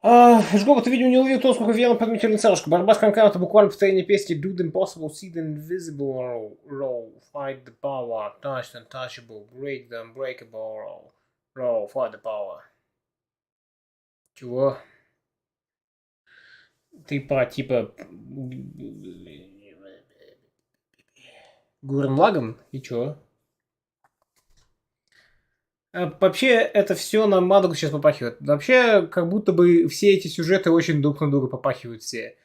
Жгоба, ты, видимо, не увидел то, сколько верно подметил Лицарушка. Борьба с Ханкаем — это буквально повторение песни Do the Impossible, See the Invisible, Row, Fight the Power, Touch the Untouchable, Break the Unbreakable, Row, Fight the Power. Чего? Ты по типа Гурен Лаган и чё? Вообще, это все на Мадугу сейчас попахивает. Вообще, как будто бы все эти сюжеты очень друг на друга попахивают все.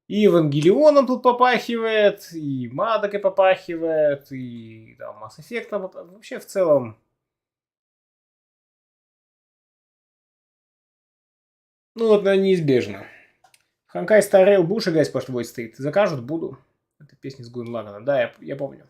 И Евангелионом тут попахивает, и Мадогой попахивает, и там Mass Effect. Вообще, в целом... Ну, вот, неизбежно. Ханкай старел, будешь играть по Void State? Закажут, буду. Это песня с Гурен Лаганом. Да, я помню.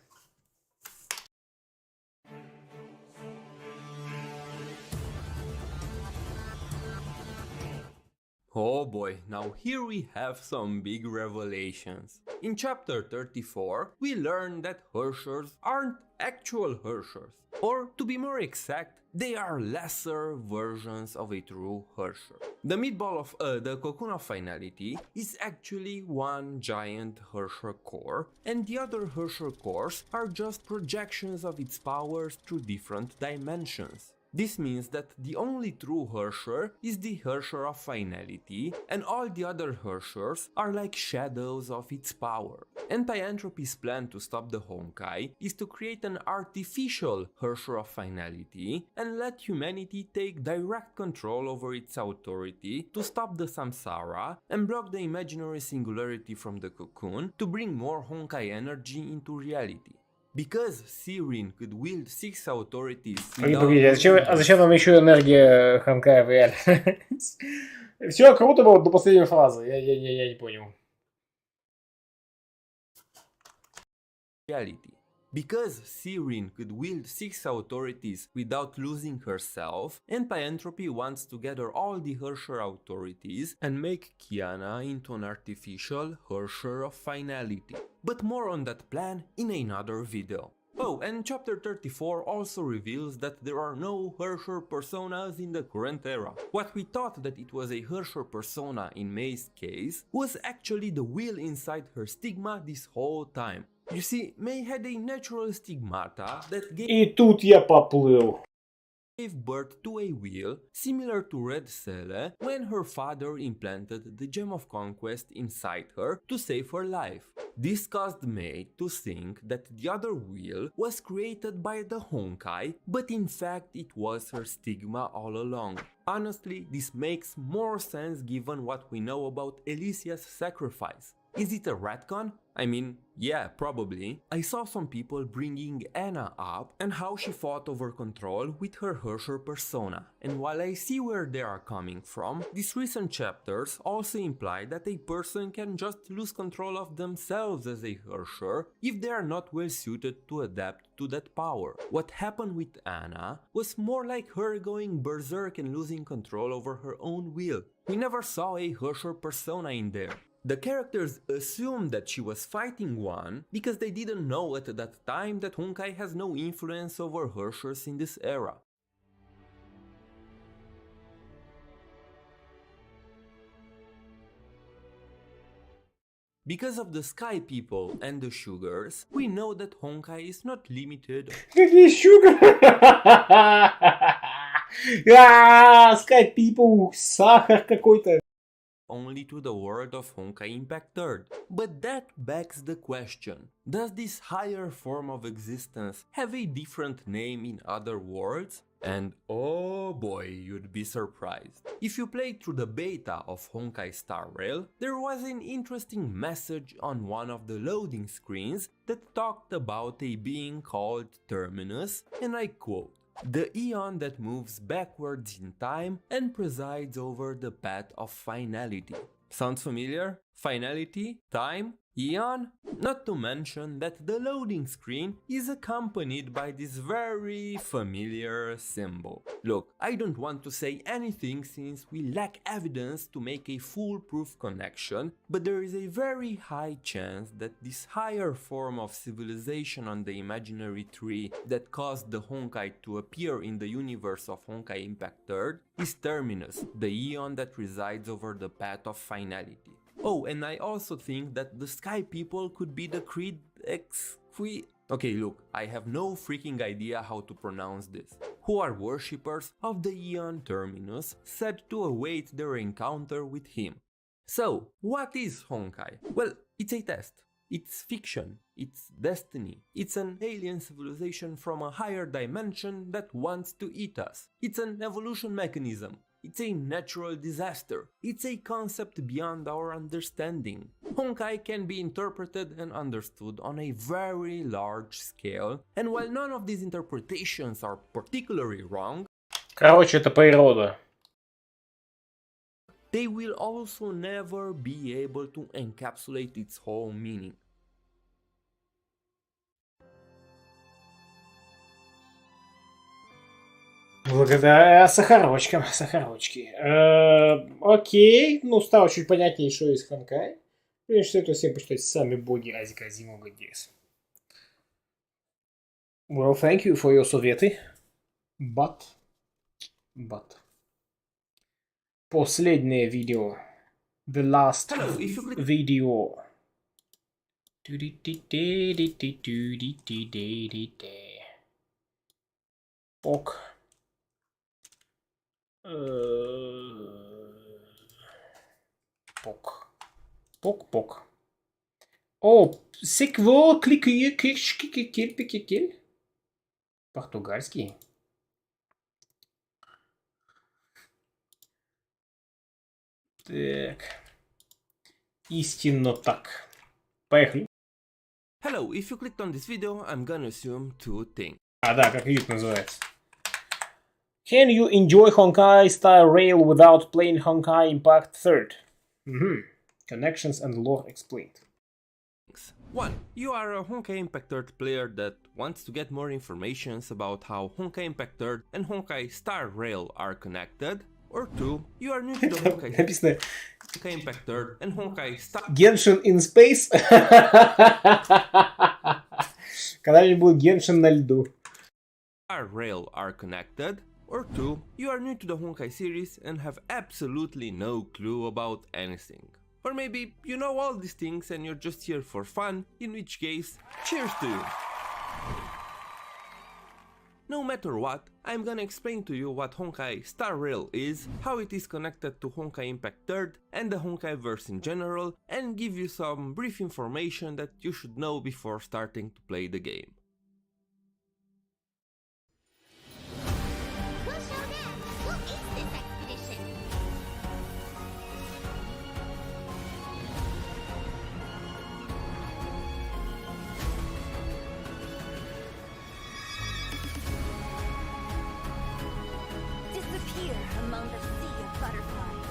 Oh boy, now here we have some big revelations. In chapter 34, we learn that Herrschers aren't actual Herrschers. Or, to be more exact, They are lesser versions of a true Herrscher. The cocoon of finality is actually one giant Herrscher core, and the other Herrscher cores are just projections of its powers through different dimensions. This means that the only true Herrscher is the Herrscher of finality, and all the other Herrschers are like shadows of its power. Anti-Entropy's plan to stop the Honkai is to create an artificial Herrscher of finality and let humanity take direct control over its authority to stop the Samsara and block the imaginary singularity from the cocoon to bring more Honkai energy into reality. Because Sirin could wield 6 authorities Погодите, а зачем нам еще энергия Ханкая в реале? Все круто было до последней фразы, я не понял. reality. Because Sirin could wield 6 authorities without losing herself, Anti-Entropy wants to gather all the Herrscher authorities and make Kiana into an artificial Herrscher of finality. But more on that plan in another video. Oh, and chapter 34 also reveals that there are no Herrscher personas in the current era. What we thought that it was a Herrscher persona in May's case was actually the will inside her stigma this whole time. You see, May had a natural stigmata that И тут я поплыл. gave birth to a wheel similar to Red Cele when her father implanted the Gem of Conquest inside her to save her life. This caused May to think that the other wheel was created by the Honkai, but in fact it was her stigma all along. Honestly, this makes more sense given what we know about Elysia's sacrifice. Is it a retcon? I mean, yeah, probably. I saw some people bringing Anna up and how she fought over control with her Herrscher persona. And while I see where they are coming from, these recent chapters also imply that a person can just lose control of themselves as a Herrscher if they are not well suited to adapt to that power. What happened with Anna was more like her going berserk and losing control over her own will. We never saw a Herrscher persona in there. The characters assumed that she was fighting one because they didn't know at that time that Honkai has no influence over Herrschers in this era. Because of the Sky People and the Sugars, we know that Honkai is not limited. Какие Sugar? Sky People, сахар какой-то. Only to the world of Honkai Impact 3rd. But that begs the question, does this higher form of existence have a different name in other worlds? And oh boy, you'd be surprised. If you played through the beta of Honkai Star Rail, there was an interesting message on one of the loading screens that talked about a being called Terminus, and I quote, "The eon that moves backwards in time and presides over the path of finality." Sounds familiar? Finality? Time? Eon? Not to mention that the loading screen is accompanied by this very familiar symbol. Look, I don't want to say anything since we lack evidence to make a foolproof connection, but there is a very high chance that this higher form of civilization on the imaginary tree that caused the Honkai to appear in the universe of Honkai Impact 3rd is Terminus, the eon that resides over the path of finality. Oh, and I also think that the Sky People could be the Okay, look, I have no freaking idea how to pronounce this. Who are worshippers of the Eon Terminus said to await their encounter with him. So, what is Honkai? Well, it's a test. It's fiction. It's destiny. It's an alien civilization from a higher dimension that wants to eat us. It's an evolution mechanism. It's a natural disaster. It's a concept beyond our understanding. Honkai can be interpreted and understood on a very large scale, and while none of these interpretations are particularly wrong, Короче, это природа. they will also never be able to encapsulate its whole meaning. Благодаря сахарочкам, сахарочки. Окей, ну стало чуть понятнее, что есть Honkai. Конечно, это всем почитать сами боги Азика Азимова Гейс. Well, thank you for your советы, but But. Последнее видео. The last Hello, if you click video. Ок. Пок. Пок-пок. О, секво, кликие, киль. Португальский. Так. Истинно так. Поехали. Hello, if you clicked on this video, I'm gonna assume two things. А, да, как YouTube называется. Can you enjoy Honkai Star Rail without playing Honkai Impact 3rd? Connections and lore explained. 1. You are a Honkai Impact 3rd player that wants to get more information about how Honkai Impact 3rd and Honkai Star Rail are connected. Or 2. You are new to the Написано Honkai Impact 3rd and Honkai Star Genshin in Space. Когда-нибудь будет Genshin на льду. Rail are connected. Or 2. You are new to the Honkai series and have absolutely no clue about anything. Or maybe you know all these things and you're just here for fun, in which case, cheers to you! No matter what, I'm gonna explain to you what Honkai Star Rail is, how it is connected to Honkai Impact 3rd and the Honkai verse in general, and give you some brief information that you should know before starting to play the game. Disappear among the sea of butterflies.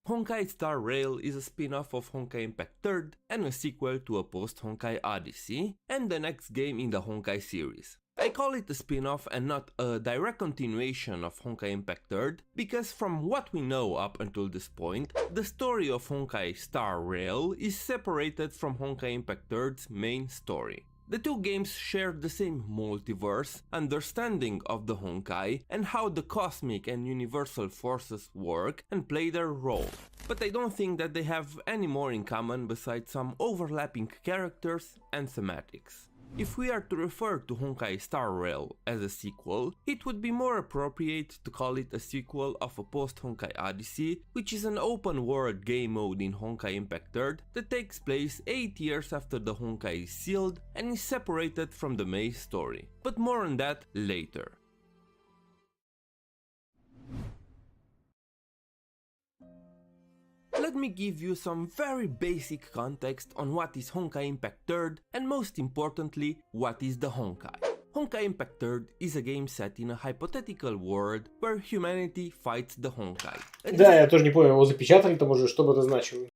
Honkai Star Rail is a spin-off of Honkai Impact 3rd and a sequel to a post-Honkai Odyssey, and the next game in the Honkai series. I call it a spin-off and not a direct continuation of Honkai Impact 3rd, because from what we know up until this point, the story of Honkai Star Rail is separated from Honkai Impact 3rd's main story. The two games share the same multiverse, understanding of the Honkai, and how the cosmic and universal forces work and play their role. But I don't think that they have any more in common besides some overlapping characters and thematics. If we are to refer to Honkai Star Rail as a sequel, it would be more appropriate to call it a sequel of a post-Honkai Odyssey, which is an open-world game mode in Honkai Impact 3rd that takes place 8 years after the Honkai is sealed and is separated from the main story. But more on that later. Let me give you some very basic context on what is Honkai Impact 3rd and most importantly, what is the Honkai. Honkai Impact 3rd is a game set in a hypothetical world where humanity fights the Honkai. Да, я тоже не понял, его запечатали там уже, что бы это значило.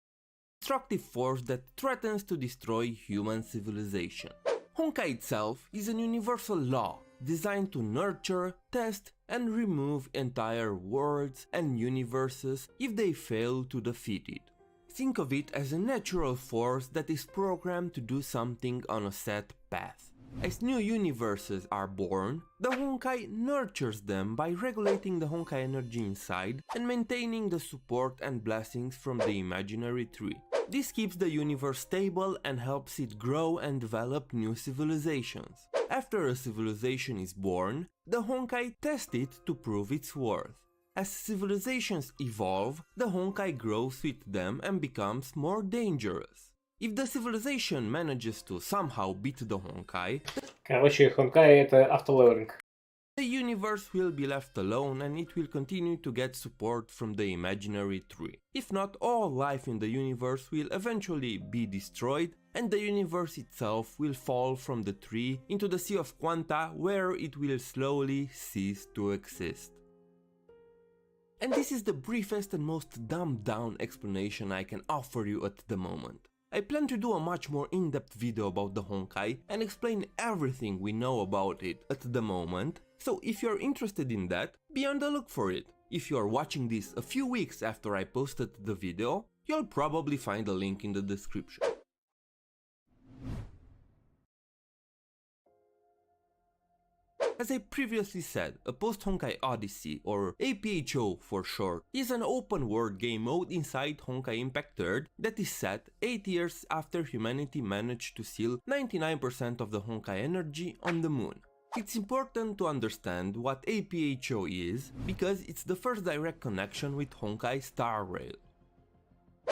Destructive force that threatens to destroy human civilization. Honkai itself is an universal law designed to nurture, test, and remove entire worlds and universes if they fail to defeat it. Think of it as a natural force that is programmed to do something on a set path. As new universes are born, the Honkai nurtures them by regulating the Honkai energy inside and maintaining the support and blessings from the imaginary tree. This keeps the universe stable and helps it grow and develop new civilizations. After a civilization is born, the Honkai test it to prove its worth. As civilizations evolve, the Honkai grows with them and becomes more dangerous. If the civilization manages to somehow beat the Honkai, Короче, Honkai это автолевелинг. the universe will be left alone and it will continue to get support from the imaginary tree. If not, all life in the universe will eventually be destroyed and the universe itself will fall from the tree into the Sea of Quanta, where it will slowly cease to exist. And this is the briefest and most dumbed down explanation I can offer you at the moment. I plan to do a much more in-depth video about the Honkai and explain everything we know about it at the moment, so if you're interested in that, be on the look for it. If you are watching this a few weeks after I posted the video, you'll probably find a link in the description. As I previously said, a post-Honkai Odyssey, or APHO for short, is an open-world game mode inside Honkai Impact 3rd that is set 8 years after humanity managed to seal 99% of the Honkai energy on the moon. It's important to understand what APHO is, because it's the first direct connection with Honkai Star Rail.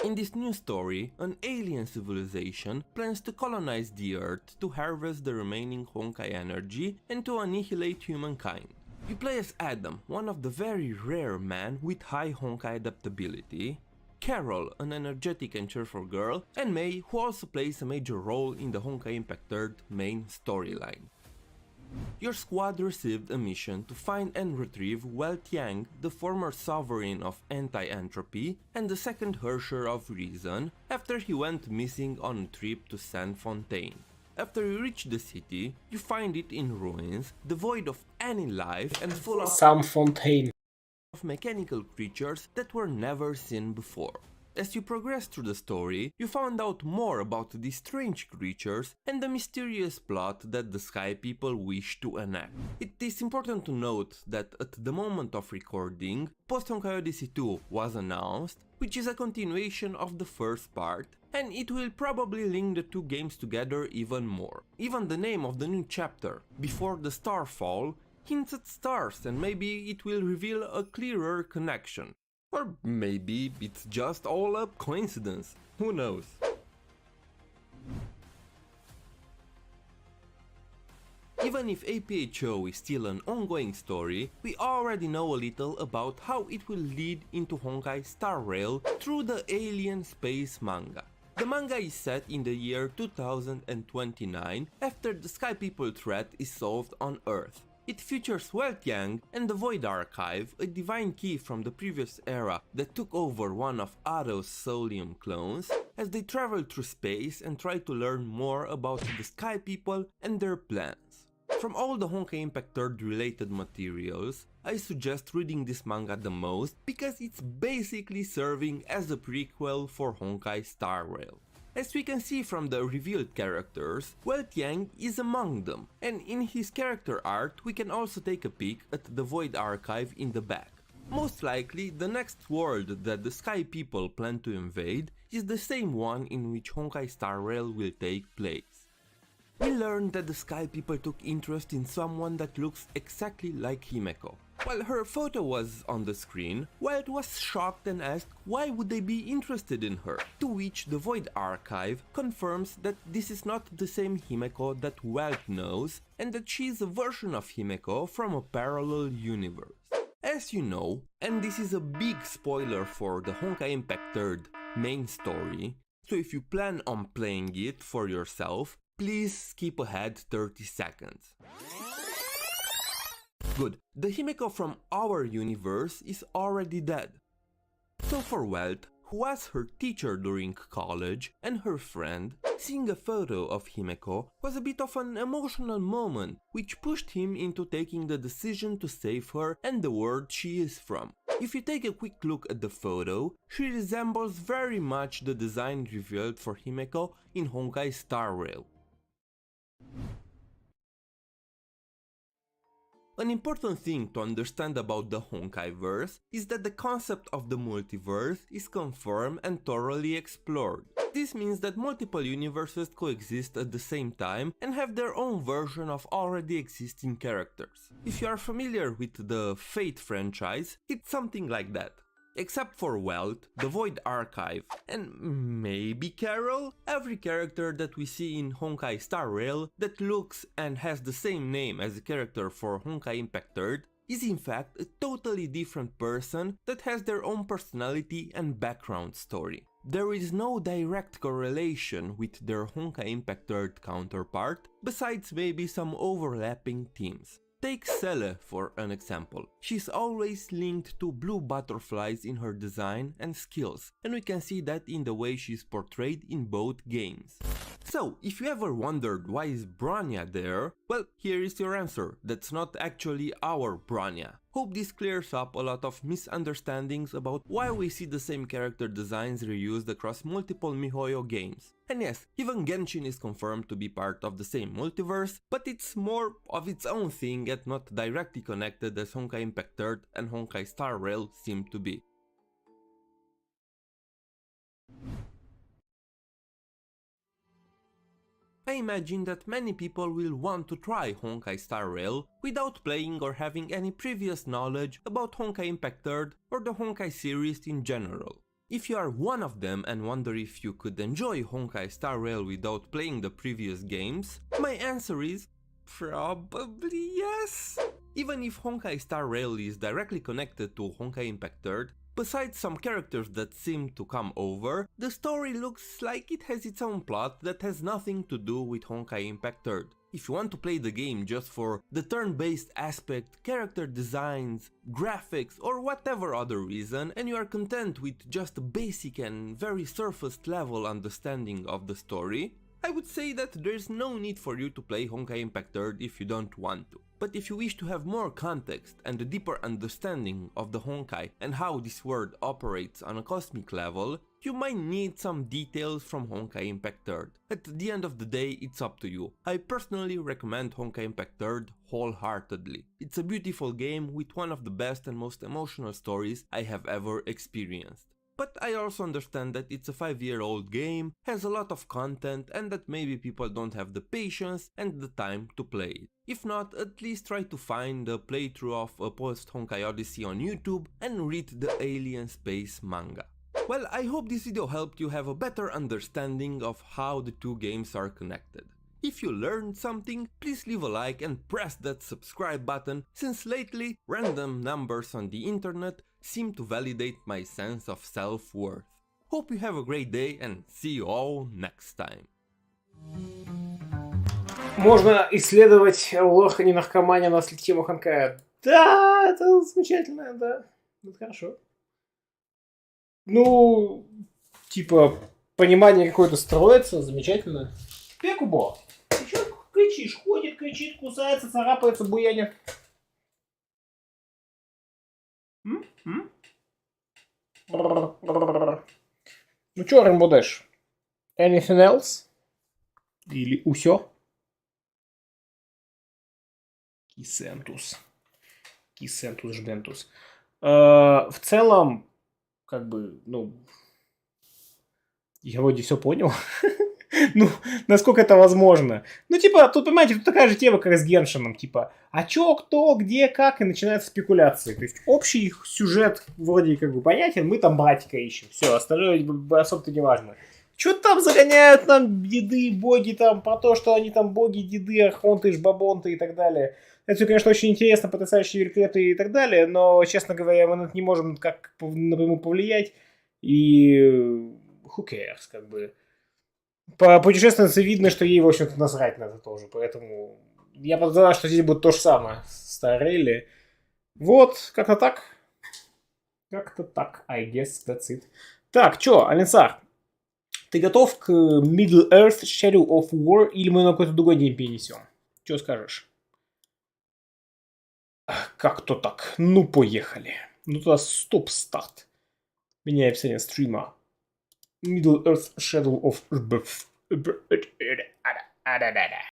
In this new story, an alien civilization plans to colonize the Earth to harvest the remaining Honkai energy and to annihilate humankind. You play as Adam, one of the very rare men with high Honkai adaptability, Carol, an energetic and cheerful girl, and Mei, who also plays a major role in the Honkai Impact 3rd main storyline. Your squad received a mission to find and retrieve Weltiang, the former sovereign of anti-entropy and the second Herrscher of Reason, after he went missing on a trip to Saint Fontaine. After you reach the city, you find it in ruins, devoid of any life and full of Saint Fontaine. mechanical creatures that were never seen before. As you progress through the story, you found out more about these strange creatures and the mysterious plot that the Sky People wish to enact. It is important to note that at the moment of recording, Post-Honkai Odyssey 2 was announced, which is a continuation of the first part, and it will probably link the two games together even more. Even the name of the new chapter, Before the Starfall, hints at stars, and maybe it will reveal a clearer connection. Or maybe it's just all a coincidence, who knows? Even if APHO is still an ongoing story, we already know a little about how it will lead into Honkai Star Rail through the Alien Space manga. The manga is set in the year 2029, after the Sky People threat is solved on Earth. It features Weltiang and the Void Archive, a divine key from the previous era that took over one of Ado's Solium clones, as they travel through space and try to learn more about the Sky People and their plans. From all the Honkai Impact 3rd related materials, I suggest reading this manga the most because it's basically serving as a prequel for Honkai Star Rail. As we can see from the revealed characters, Weltiang is among them, and in his character art we can also take a peek at the Void Archive in the back. Most likely, the next world that the Sky People plan to invade is the same one in which Honkai Star Rail will take place. We learned that the Sky People took interest in someone that looks exactly like Himeko. While her photo was on the screen, Wild was shocked and asked why would they be interested in her, to which the Void Archive confirms that this is not the same Himeko that Wild knows, and that she is a version of Himeko from a parallel universe. As you know, and this is a big spoiler for the Honkai Impact 3rd main story, so if you plan on playing it for yourself, please skip ahead 30 seconds. Good, the Himeko from our universe is already dead. So for Welt, who was her teacher during college and her friend, seeing a photo of Himeko was a bit of an emotional moment, which pushed him into taking the decision to save her and the world she is from. If you take a quick look at the photo, she resembles very much the design revealed for Himeko in Honkai Star Rail. An important thing to understand about the Honkai-verse is that the concept of the multiverse is confirmed and thoroughly explored. This means that multiple universes coexist at the same time and have their own version of already existing characters. If you are familiar with the Fate franchise, it's something like that. Except for Welt, the Void Archive, and maybe Carol, every character that we see in Honkai Star Rail that looks and has the same name as a character for Honkai Impact 3rd is in fact a totally different person that has their own personality and background story. There is no direct correlation with their Honkai Impact 3rd counterpart, besides maybe some overlapping themes. Take Cele for an example. She's always linked to blue butterflies in her design and skills, and we can see that in the way she's portrayed in both games. So, if you ever wondered why is Bronya there, well, here is your answer. That's not actually our Bronya. Hope this clears up a lot of misunderstandings about why we see the same character designs reused across multiple MiHoYo games. And yes, even Genshin is confirmed to be part of the same multiverse, but it's more of its own thing and not directly connected as Honkai Impact 3rd and Honkai Star Rail seem to be. I imagine that many people will want to try Honkai Star Rail without playing or having any previous knowledge about Honkai Impact 3rd or the Honkai series in general. If you are one of them and wonder if you could enjoy Honkai Star Rail without playing the previous games, my answer is probably yes. Even if Honkai Star Rail is directly connected to Honkai Impact 3rd, besides some characters that seem to come over, the story looks like it has its own plot that has nothing to do with Honkai Impact 3rd. If you want to play the game just for the turn-based aspect, character designs, graphics, or whatever other reason, and you are content with just a basic and very surface level understanding of the story, I would say that there's no need for you to play Honkai Impact 3rd if you don't want to. But if you wish to have more context and a deeper understanding of the Honkai and how this world operates on a cosmic level, you might need some details from Honkai Impact 3rd. At the end of the day, it's up to you. I personally recommend Honkai Impact 3rd wholeheartedly. It's a beautiful game with one of the best and most emotional stories I have ever experienced. But I also understand that it's a 5-year-old game, has a lot of content, and that maybe people don't have the patience and the time to play it. If not, at least try to find a playthrough of a post-Honkai Odyssey on YouTube and read the Alien Space manga. Well, I hope this video helped you have a better understanding of how the two games are connected. If you learned something, please leave a like and press that subscribe button, since lately random numbers on the internet seem to validate my sense of self-worth. Hope you have a great day and see you all next time. Можно исследовать лор не наркомания на тему Хонкая. Да, это замечательно, да. Это хорошо. Ну, типа, понимание какое-то строится, замечательно. Пекубо, ты чё кричишь? Ходит, кричит, кусается, царапается, буянит. Ну чё, Рамбудеш? Anything else? Или усё? Кисентус. Кисентус ждентус. В целом, как бы, ну, я вроде все понял. Ну, насколько это возможно. Ну, типа, тут, понимаете, тут такая же тема, как с Геншином. Типа, а чё, кто, где, как, и начинаются спекуляции. То есть, общий сюжет вроде как бы понятен, мы там братика ищем. Все, остальное особо-то не важно. Чё там загоняют нам деды, боги там, про то, что они там боги, деды, архонты, жбабонты и так далее. Это все, конечно, очень интересно, потрясающе, великолепно и так далее, но, честно говоря, мы на это не можем как напрямую повлиять. И who cares, как бы. По путешественнице видно, что ей, в общем-то, насрать на это тоже. Поэтому я подозреваю, что здесь будет то же самое с Старелли. Вот, как-то так. Как-то так, I guess that's it. Так, чё, Аленсар, ты готов к Middle-earth Shadow of War или мы на какой-то другой день перенесем? Чё скажешь? Как-то так. Ну, поехали. Ну, тогда стоп-старт. Меняем описание стрима. Middle-earth Shadow of...